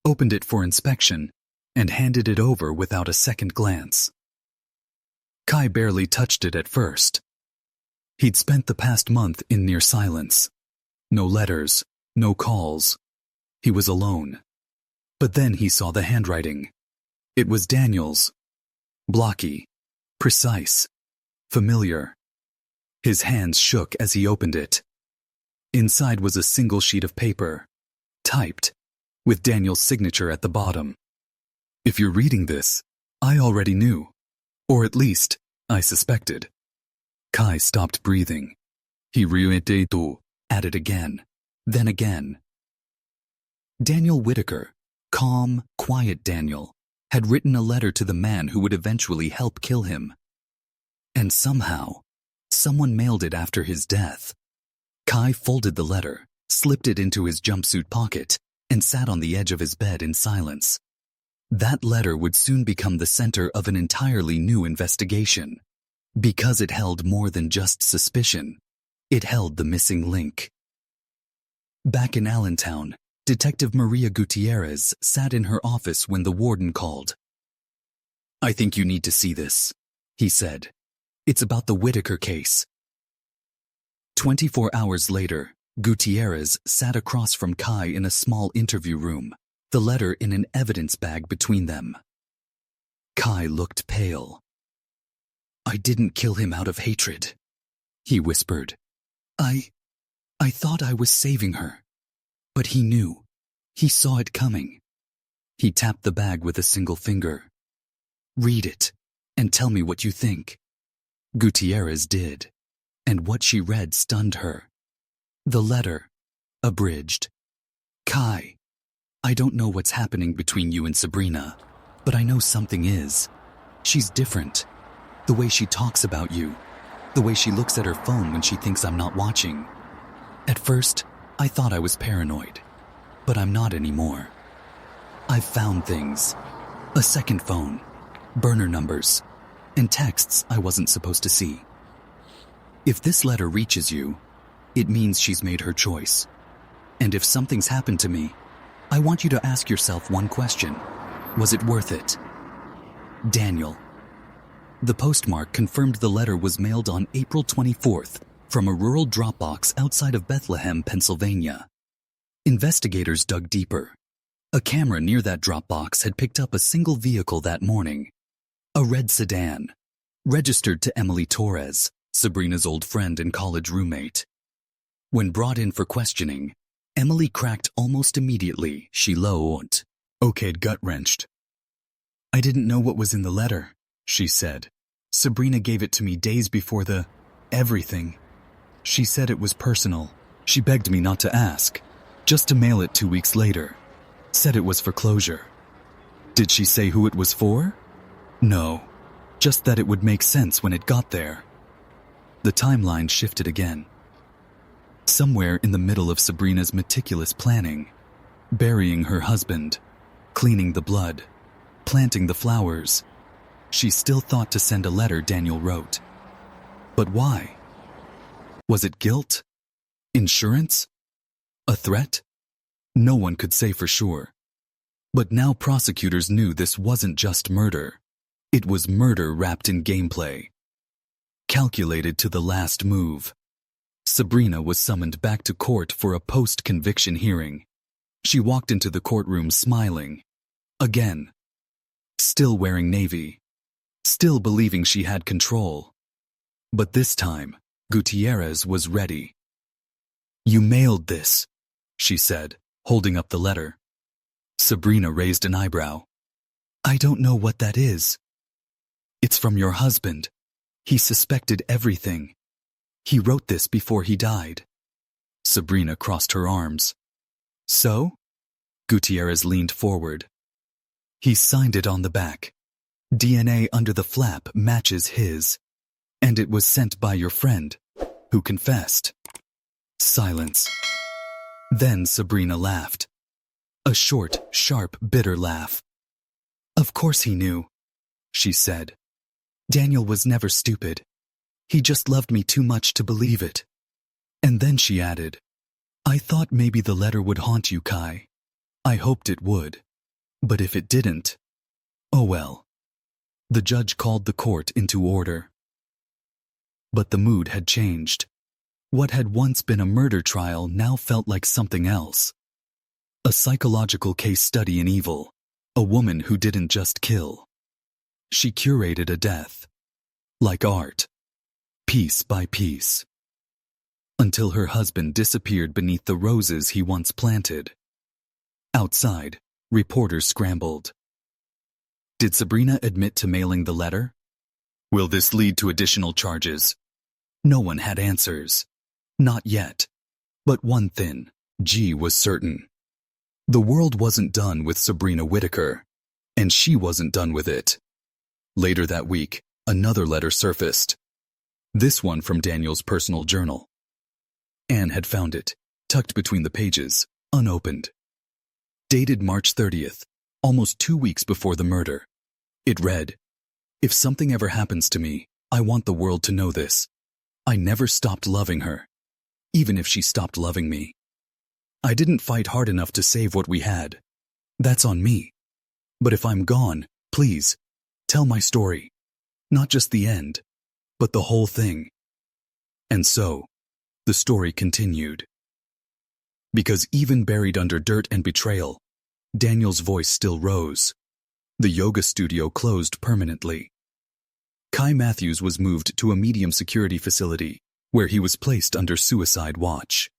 opened it for inspection, and handed it over without a second glance. Kai barely touched it at first. He'd spent the past month in near silence. No letters, no calls. He was alone. But then he saw the handwriting. It was Daniel's. Blocky, precise, familiar. His hands shook as he opened it. Inside was a single sheet of paper, typed, with Daniel's signature at the bottom. If you're reading this, I already knew. Or at least, I suspected. Kai stopped breathing. He read it again, then again. Daniel Whitaker, calm, quiet Daniel, had written a letter to the man who would eventually help kill him. And somehow, someone mailed it after his death. Kai folded the letter, slipped it into his jumpsuit pocket, and sat on the edge of his bed in silence. That letter would soon become the center of an entirely new investigation. Because it held more than just suspicion. It held the missing link. Back in Allentown, Detective Maria Gutierrez sat in her office when the warden called. "I think you need to see this," he said. "It's about the Whitaker case." 24 hours later, Gutierrez sat across from Kai in a small interview room, the letter in an evidence bag between them. Kai looked pale. "I didn't kill him out of hatred," he whispered. I thought I was saving her. But he knew. He saw it coming. He tapped the bag with a single finger. "Read it, and tell me what you think." Gutierrez did, and what she read stunned her. The letter, abridged. "Kai, I don't know what's happening between you and Sabrina, but I know something is. She's different. The way she talks about you, the way she looks at her phone when she thinks I'm not watching. At first, I thought I was paranoid, but I'm not anymore. I've found things. A second phone, burner numbers, and texts I wasn't supposed to see. If this letter reaches you, it means she's made her choice. And if something's happened to me, I want you to ask yourself one question. Was it worth it? Daniel." The postmark confirmed the letter was mailed on April 24th from a rural drop box outside of Bethlehem, Pennsylvania. Investigators dug deeper. A camera near that drop box had picked up a single vehicle that morning. A red sedan, registered to Emily Torres, Sabrina's old friend and college roommate. When brought in for questioning, Emily cracked almost immediately. She okayed, gut-wrenched. "I didn't know what was in the letter," she said. "Sabrina gave it to me days before everything. She said it was personal. She begged me not to ask, just to mail it 2 weeks later. Said it was for closure." "Did she say who it was for?" "No, just that it would make sense when it got there." The timeline shifted again. Somewhere in the middle of Sabrina's meticulous planning, burying her husband, cleaning the blood, planting the flowers, she still thought to send a letter Daniel wrote. But why? Was it guilt? Insurance? A threat? No one could say for sure. But now prosecutors knew this wasn't just murder. It was murder wrapped in gameplay. Calculated to the last move. Sabrina was summoned back to court for a post-conviction hearing. She walked into the courtroom smiling. Again. Still wearing navy. Still believing she had control. But this time, Gutierrez was ready. "You mailed this," she said, holding up the letter. Sabrina raised an eyebrow. "I don't know what that is." "It's from your husband. He suspected everything. He wrote this before he died." Sabrina crossed her arms. "So?" Gutierrez leaned forward. "He signed it on the back. DNA under the flap matches his. And it was sent by your friend, who confessed." Silence. Then Sabrina laughed. A short, sharp, bitter laugh. "Of course he knew," she said. "Daniel was never stupid. He just loved me too much to believe it." And then she added, "I thought maybe the letter would haunt you, Kai. I hoped it would. But if it didn't, oh well." The judge called the court into order. But the mood had changed. What had once been a murder trial now felt like something else. A psychological case study in evil. A woman who didn't just kill. She curated a death. Like art. Piece by piece. Until her husband disappeared beneath the roses he once planted. Outside, reporters scrambled. Did Sabrina admit to mailing the letter? Will this lead to additional charges? No one had answers. Not yet. But one thing, G was certain. The world wasn't done with Sabrina Whitaker, and she wasn't done with it. Later that week, another letter surfaced. This one from Daniel's personal journal. Anne had found it, tucked between the pages, unopened. Dated March 30th, almost 2 weeks before the murder. It read, "If something ever happens to me, I want the world to know this. I never stopped loving her, even if she stopped loving me. I didn't fight hard enough to save what we had. That's on me. But if I'm gone, please, tell my story. Not just the end, but the whole thing." And so, the story continued. Because even buried under dirt and betrayal, Daniel's voice still rose. The yoga studio closed permanently. Kai Matthews was moved to a medium security facility, where he was placed under suicide watch.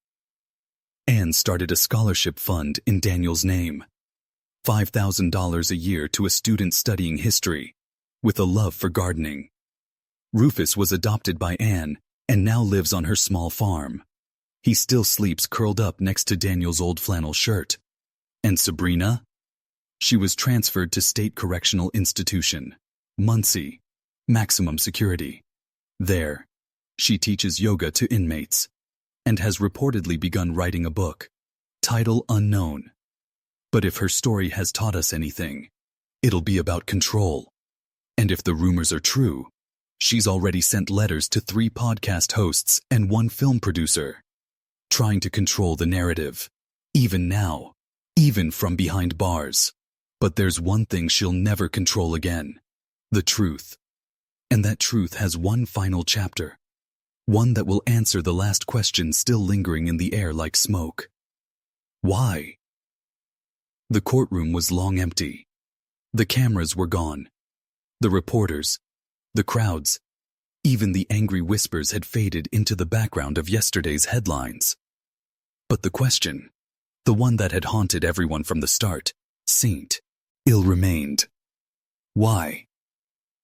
Anne started a scholarship fund in Daniel's name. $5,000 a year to a student studying history, with a love for gardening. Rufus was adopted by Anne and now lives on her small farm. He still sleeps curled up next to Daniel's old flannel shirt. And Sabrina? She was transferred to State Correctional Institution, Muncie, maximum security. There, she teaches yoga to inmates, and has reportedly begun writing a book, title unknown. But if her story has taught us anything, it'll be about control. And if the rumors are true, she's already sent letters to 3 podcast hosts and 1 film producer, trying to control the narrative, even now, even from behind bars. But there's one thing she'll never control again, the truth. And that truth has one final chapter, one that will answer the last question still lingering in the air like smoke. Why? The courtroom was long empty. The cameras were gone. The reporters, the crowds, even the angry whispers had faded into the background of yesterday's headlines. But the question, the one that had haunted everyone from the start, ill remained. Why?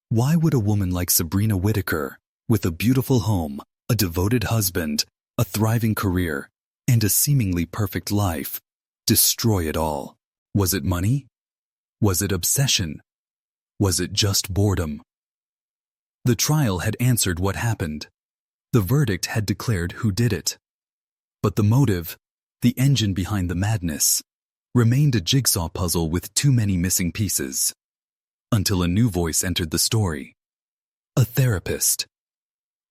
Why would a woman like Sabrina Whitaker, with a beautiful home, a devoted husband, a thriving career, and a seemingly perfect life, destroy it all? Was it money? Was it obsession? Was it just boredom? The trial had answered what happened. The verdict had declared who did it. But the motive, the engine behind the madness, remained a jigsaw puzzle with too many missing pieces. Until a new voice entered the story. A therapist.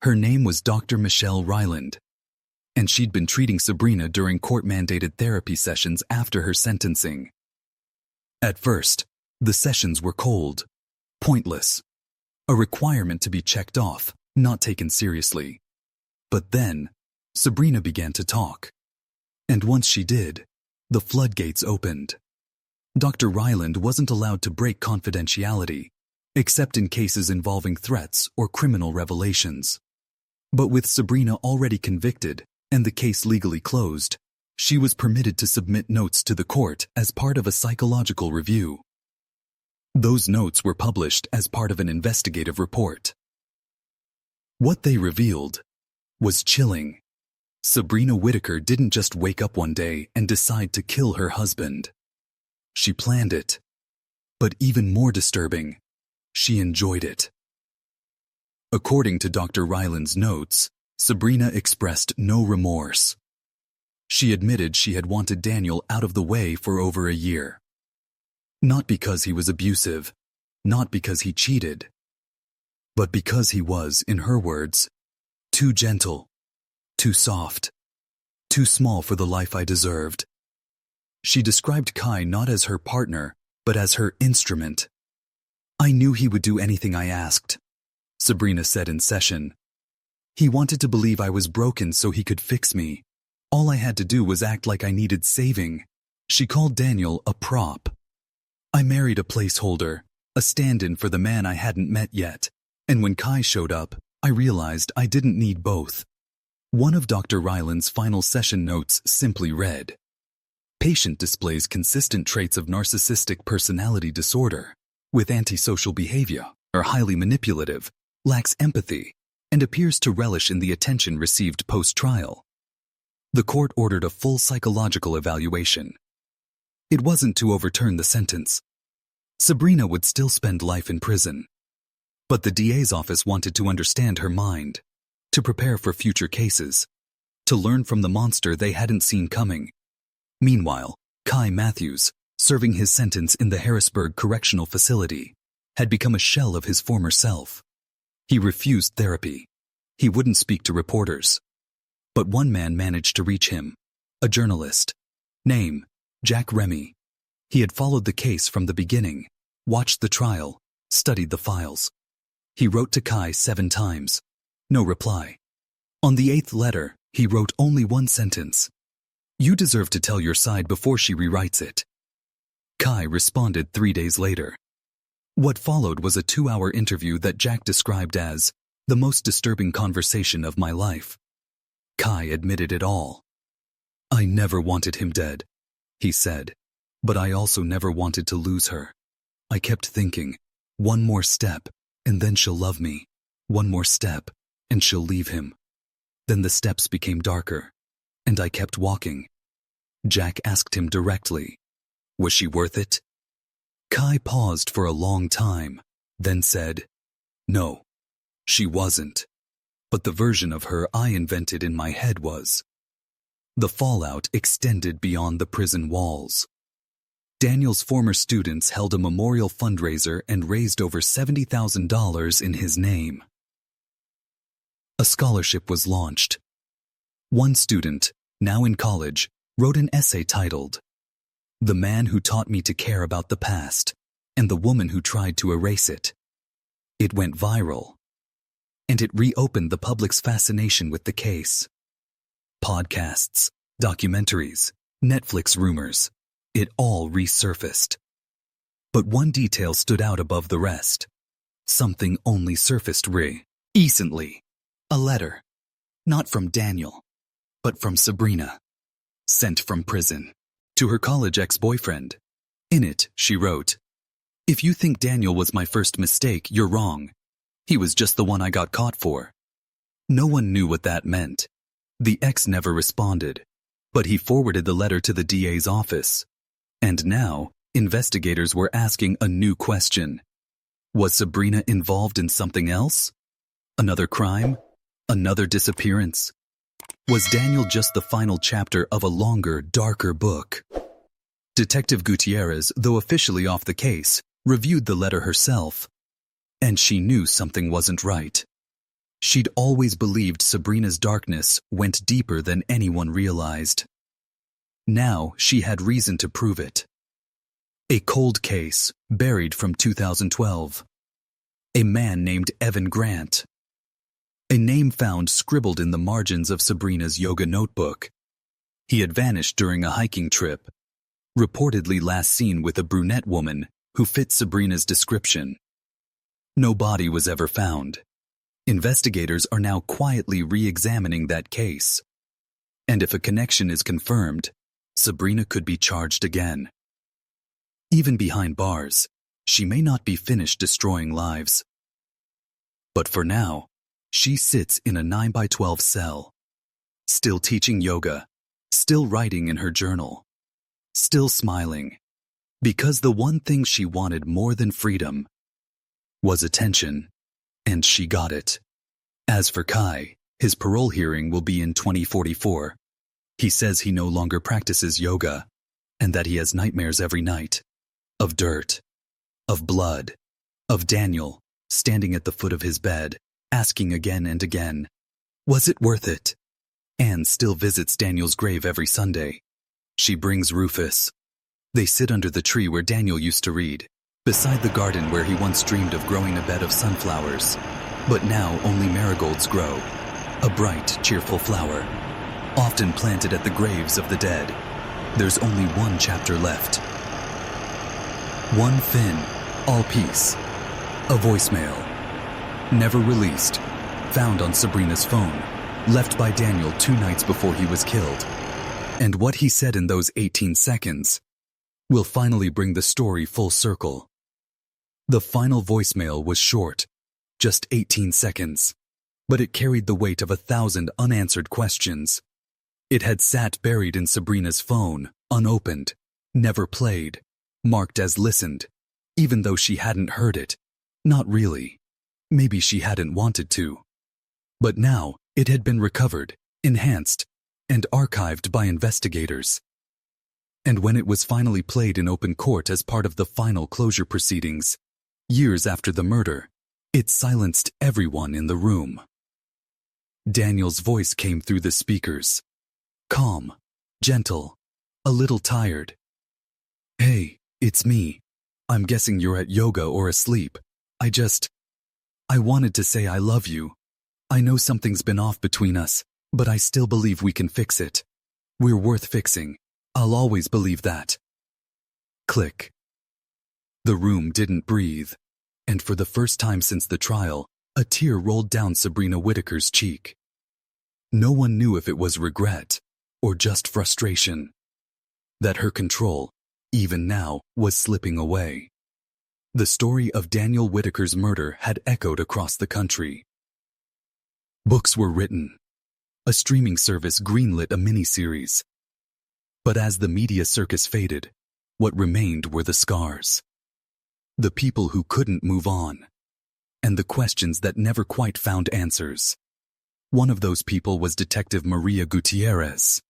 Her name was Dr. Michelle Ryland, and she'd been treating Sabrina during court-mandated therapy sessions after her sentencing. At first, the sessions were cold, pointless, a requirement to be checked off, not taken seriously. But then, Sabrina began to talk. And once she did, the floodgates opened. Dr. Ryland wasn't allowed to break confidentiality, except in cases involving threats or criminal revelations. But with Sabrina already convicted and the case legally closed, she was permitted to submit notes to the court as part of a psychological review. Those notes were published as part of an investigative report. What they revealed was chilling. Sabrina Whitaker didn't just wake up one day and decide to kill her husband. She planned it. But even more disturbing, she enjoyed it. According to Dr. Ryland's notes, Sabrina expressed no remorse. She admitted she had wanted Daniel out of the way for over a year. Not because he was abusive, not because he cheated, but because he was, in her words, too gentle, too soft, too small for the life I deserved. She described Kai not as her partner, but as her instrument. I knew he would do anything I asked, Sabrina said in session. He wanted to believe I was broken so he could fix me. All I had to do was act like I needed saving. She called Daniel a prop. I married a placeholder, a stand-in for the man I hadn't met yet, and when Kai showed up, I realized I didn't need both. One of Dr. Ryland's final session notes simply read, "Patient displays consistent traits of narcissistic personality disorder, with antisocial behavior, are highly manipulative, lacks empathy, and appears to relish in the attention received post-trial." The court ordered a full psychological evaluation. It wasn't to overturn the sentence. Sabrina would still spend life in prison. But the DA's office wanted to understand her mind, to prepare for future cases, to learn from the monster they hadn't seen coming. Meanwhile, Kai Matthews, serving his sentence in the Harrisburg Correctional Facility, had become a shell of his former self. He refused therapy. He wouldn't speak to reporters. But one man managed to reach him, a journalist. Name, Jack Remy. He had followed the case from the beginning, watched the trial, studied the files. He wrote to Kai 7 times. No reply. On the 8th letter, he wrote only one sentence. "You deserve to tell your side before she rewrites it." Kai responded 3 days later. What followed was a 2-hour interview that Jack described as the most disturbing conversation of my life. Kai admitted it all. "I never wanted him dead," he said, "but I also never wanted to lose her. I kept thinking, one more step, and then she'll love me. One more step, and she'll leave him." Then the steps became darker, and I kept walking. Jack asked him directly, "Was she worth it?" Kai paused for a long time, then said, "No, she wasn't. But the version of her I invented in my head was." The fallout extended beyond the prison walls. Daniel's former students held a memorial fundraiser and raised over $70,000 in his name. A scholarship was launched. One student, now in college, wrote an essay titled, "The Man Who Taught Me to Care About the Past, and the Woman Who Tried to Erase It." It went viral, and it reopened the public's fascination with the case. Podcasts, documentaries, Netflix rumors, it all resurfaced. But one detail stood out above the rest. Something only surfaced recently. A letter, not from Daniel, but from Sabrina, sent from prison, to her college ex-boyfriend. In it, she wrote, "If you think Daniel was my first mistake, you're wrong. He was just the one I got caught for." No one knew what that meant. The ex never responded, but he forwarded the letter to the DA's office. And now, investigators were asking a new question. Was Sabrina involved in something else? Another crime? Another disappearance? Was Daniel just the final chapter of a longer, darker book? Detective Gutierrez, though officially off the case, reviewed the letter herself, and she knew something wasn't right. She'd always believed Sabrina's darkness went deeper than anyone realized. Now she had reason to prove it. A cold case, buried from 2012. A man named Evan Grant. A name found scribbled in the margins of Sabrina's yoga notebook. He had vanished during a hiking trip, reportedly last seen with a brunette woman who fit Sabrina's description. No body was ever found. Investigators are now quietly re-examining that case. And if a connection is confirmed, Sabrina could be charged again. Even behind bars, she may not be finished destroying lives. But for now, she sits in a 9x12 cell, still teaching yoga, still writing in her journal, still smiling, because the one thing she wanted more than freedom was attention, and she got it. As for Kai, his parole hearing will be in 2044. He says he no longer practices yoga, and that he has nightmares every night. Of dirt, of blood, of Daniel standing at the foot of his bed, asking again and again, was it worth it? Anne still visits Daniel's grave every Sunday. She brings Rufus. They sit under the tree where Daniel used to read, beside the garden where he once dreamed of growing a bed of sunflowers. But now only marigolds grow, a bright, cheerful flower, often planted at the graves of the dead. There's only one chapter left. One fin, all peace. A voicemail. Never released. Found on Sabrina's phone. Left by Daniel 2 nights before he was killed. And what he said in those 18 seconds will finally bring the story full circle. The final voicemail was short, just 18 seconds. But it carried the weight of 1,000 unanswered questions. It had sat buried in Sabrina's phone, unopened, never played, marked as listened, even though she hadn't heard it. Not really. Maybe she hadn't wanted to. But now, it had been recovered, enhanced, and archived by investigators. And when it was finally played in open court as part of the final closure proceedings, years after the murder, it silenced everyone in the room. Daniel's voice came through the speakers. Calm, gentle, a little tired. Hey, it's me. I'm guessing you're at yoga or asleep. I wanted to say I love you. I know something's been off between us, but I still believe we can fix it. We're worth fixing. I'll always believe that. Click. The room didn't breathe, and for the first time since the trial, a tear rolled down Sabrina Whitaker's cheek. No one knew if it was regret or just frustration. That her control, even now, was slipping away. The story of Daniel Whitaker's murder had echoed across the country. Books were written. A streaming service greenlit a miniseries. But as the media circus faded, what remained were the scars. The people who couldn't move on. And the questions that never quite found answers. One of those people was Detective Maria Gutierrez.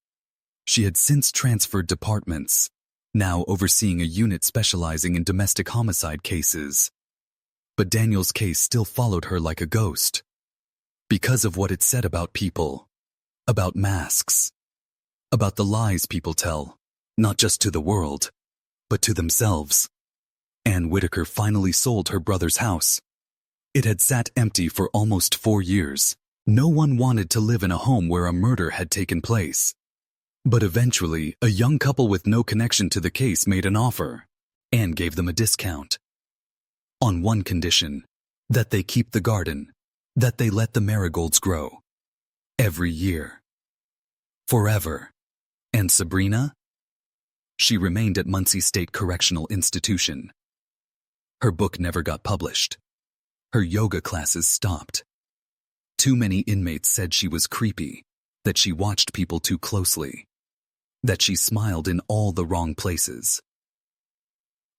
She had since transferred departments, now overseeing a unit specializing in domestic homicide cases. But Daniel's case still followed her like a ghost. Because of what it said about people, about masks, about the lies people tell, not just to the world, but to themselves. Anne Whitaker finally sold her brother's house. It had sat empty for almost 4 years. No one wanted to live in a home where a murder had taken place. But eventually, a young couple with no connection to the case made an offer. Anne gave them a discount. On one condition, that they keep the garden, that they let the marigolds grow. Every year. Forever. And Sabrina? She remained at Muncie State Correctional Institution. Her book never got published. Her yoga classes stopped. Too many inmates said she was creepy, that she watched people too closely, that she smiled in all the wrong places.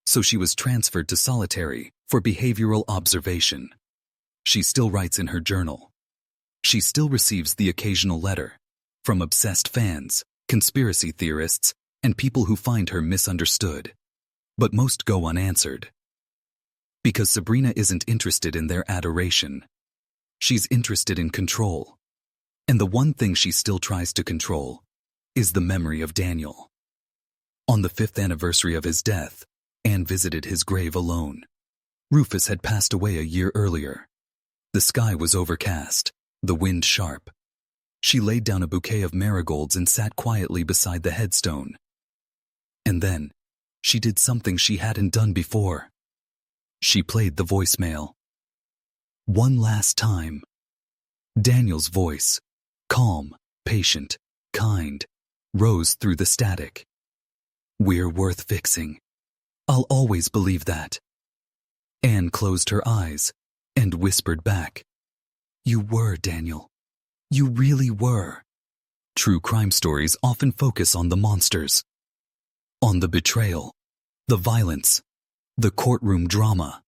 So she was transferred to solitary for behavioral observation. She still writes in her journal. She still receives the occasional letter from obsessed fans, conspiracy theorists, and people who find her misunderstood. But most go unanswered. Because Sabrina isn't interested in their adoration. She's interested in control. And the one thing she still tries to control is the memory of Daniel. On the 5th anniversary of his death, Anne visited his grave alone. Rufus had passed away a year earlier. The sky was overcast, the wind sharp. She laid down a bouquet of marigolds and sat quietly beside the headstone. And then, she did something she hadn't done before. She played the voicemail. One last time. Daniel's voice, calm, patient, kind, rose through the static. We're worth fixing. I'll always believe that. Anne closed her eyes and whispered back. You were, Daniel. You really were. True crime stories often focus on the monsters, on the betrayal, the violence, the courtroom drama.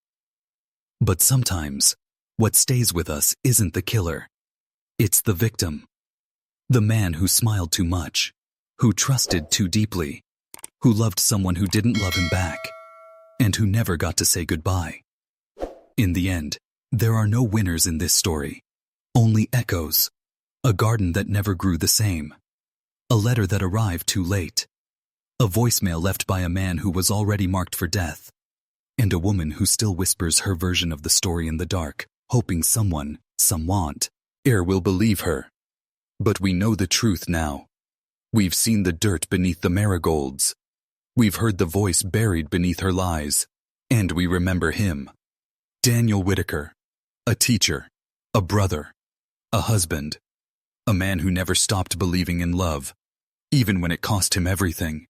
But sometimes, what stays with us isn't the killer. It's the victim. The man who smiled too much, who trusted too deeply, who loved someone who didn't love him back, and who never got to say goodbye. In the end, there are no winners in this story, only echoes. A garden that never grew the same. A letter that arrived too late. A voicemail left by a man who was already marked for death. And a woman who still whispers her version of the story in the dark, hoping someone will believe her. But we know the truth now. We've seen the dirt beneath the marigolds. We've heard the voice buried beneath her lies. And we remember him. Daniel Whitaker. A teacher. A brother. A husband. A man who never stopped believing in love, even when it cost him everything.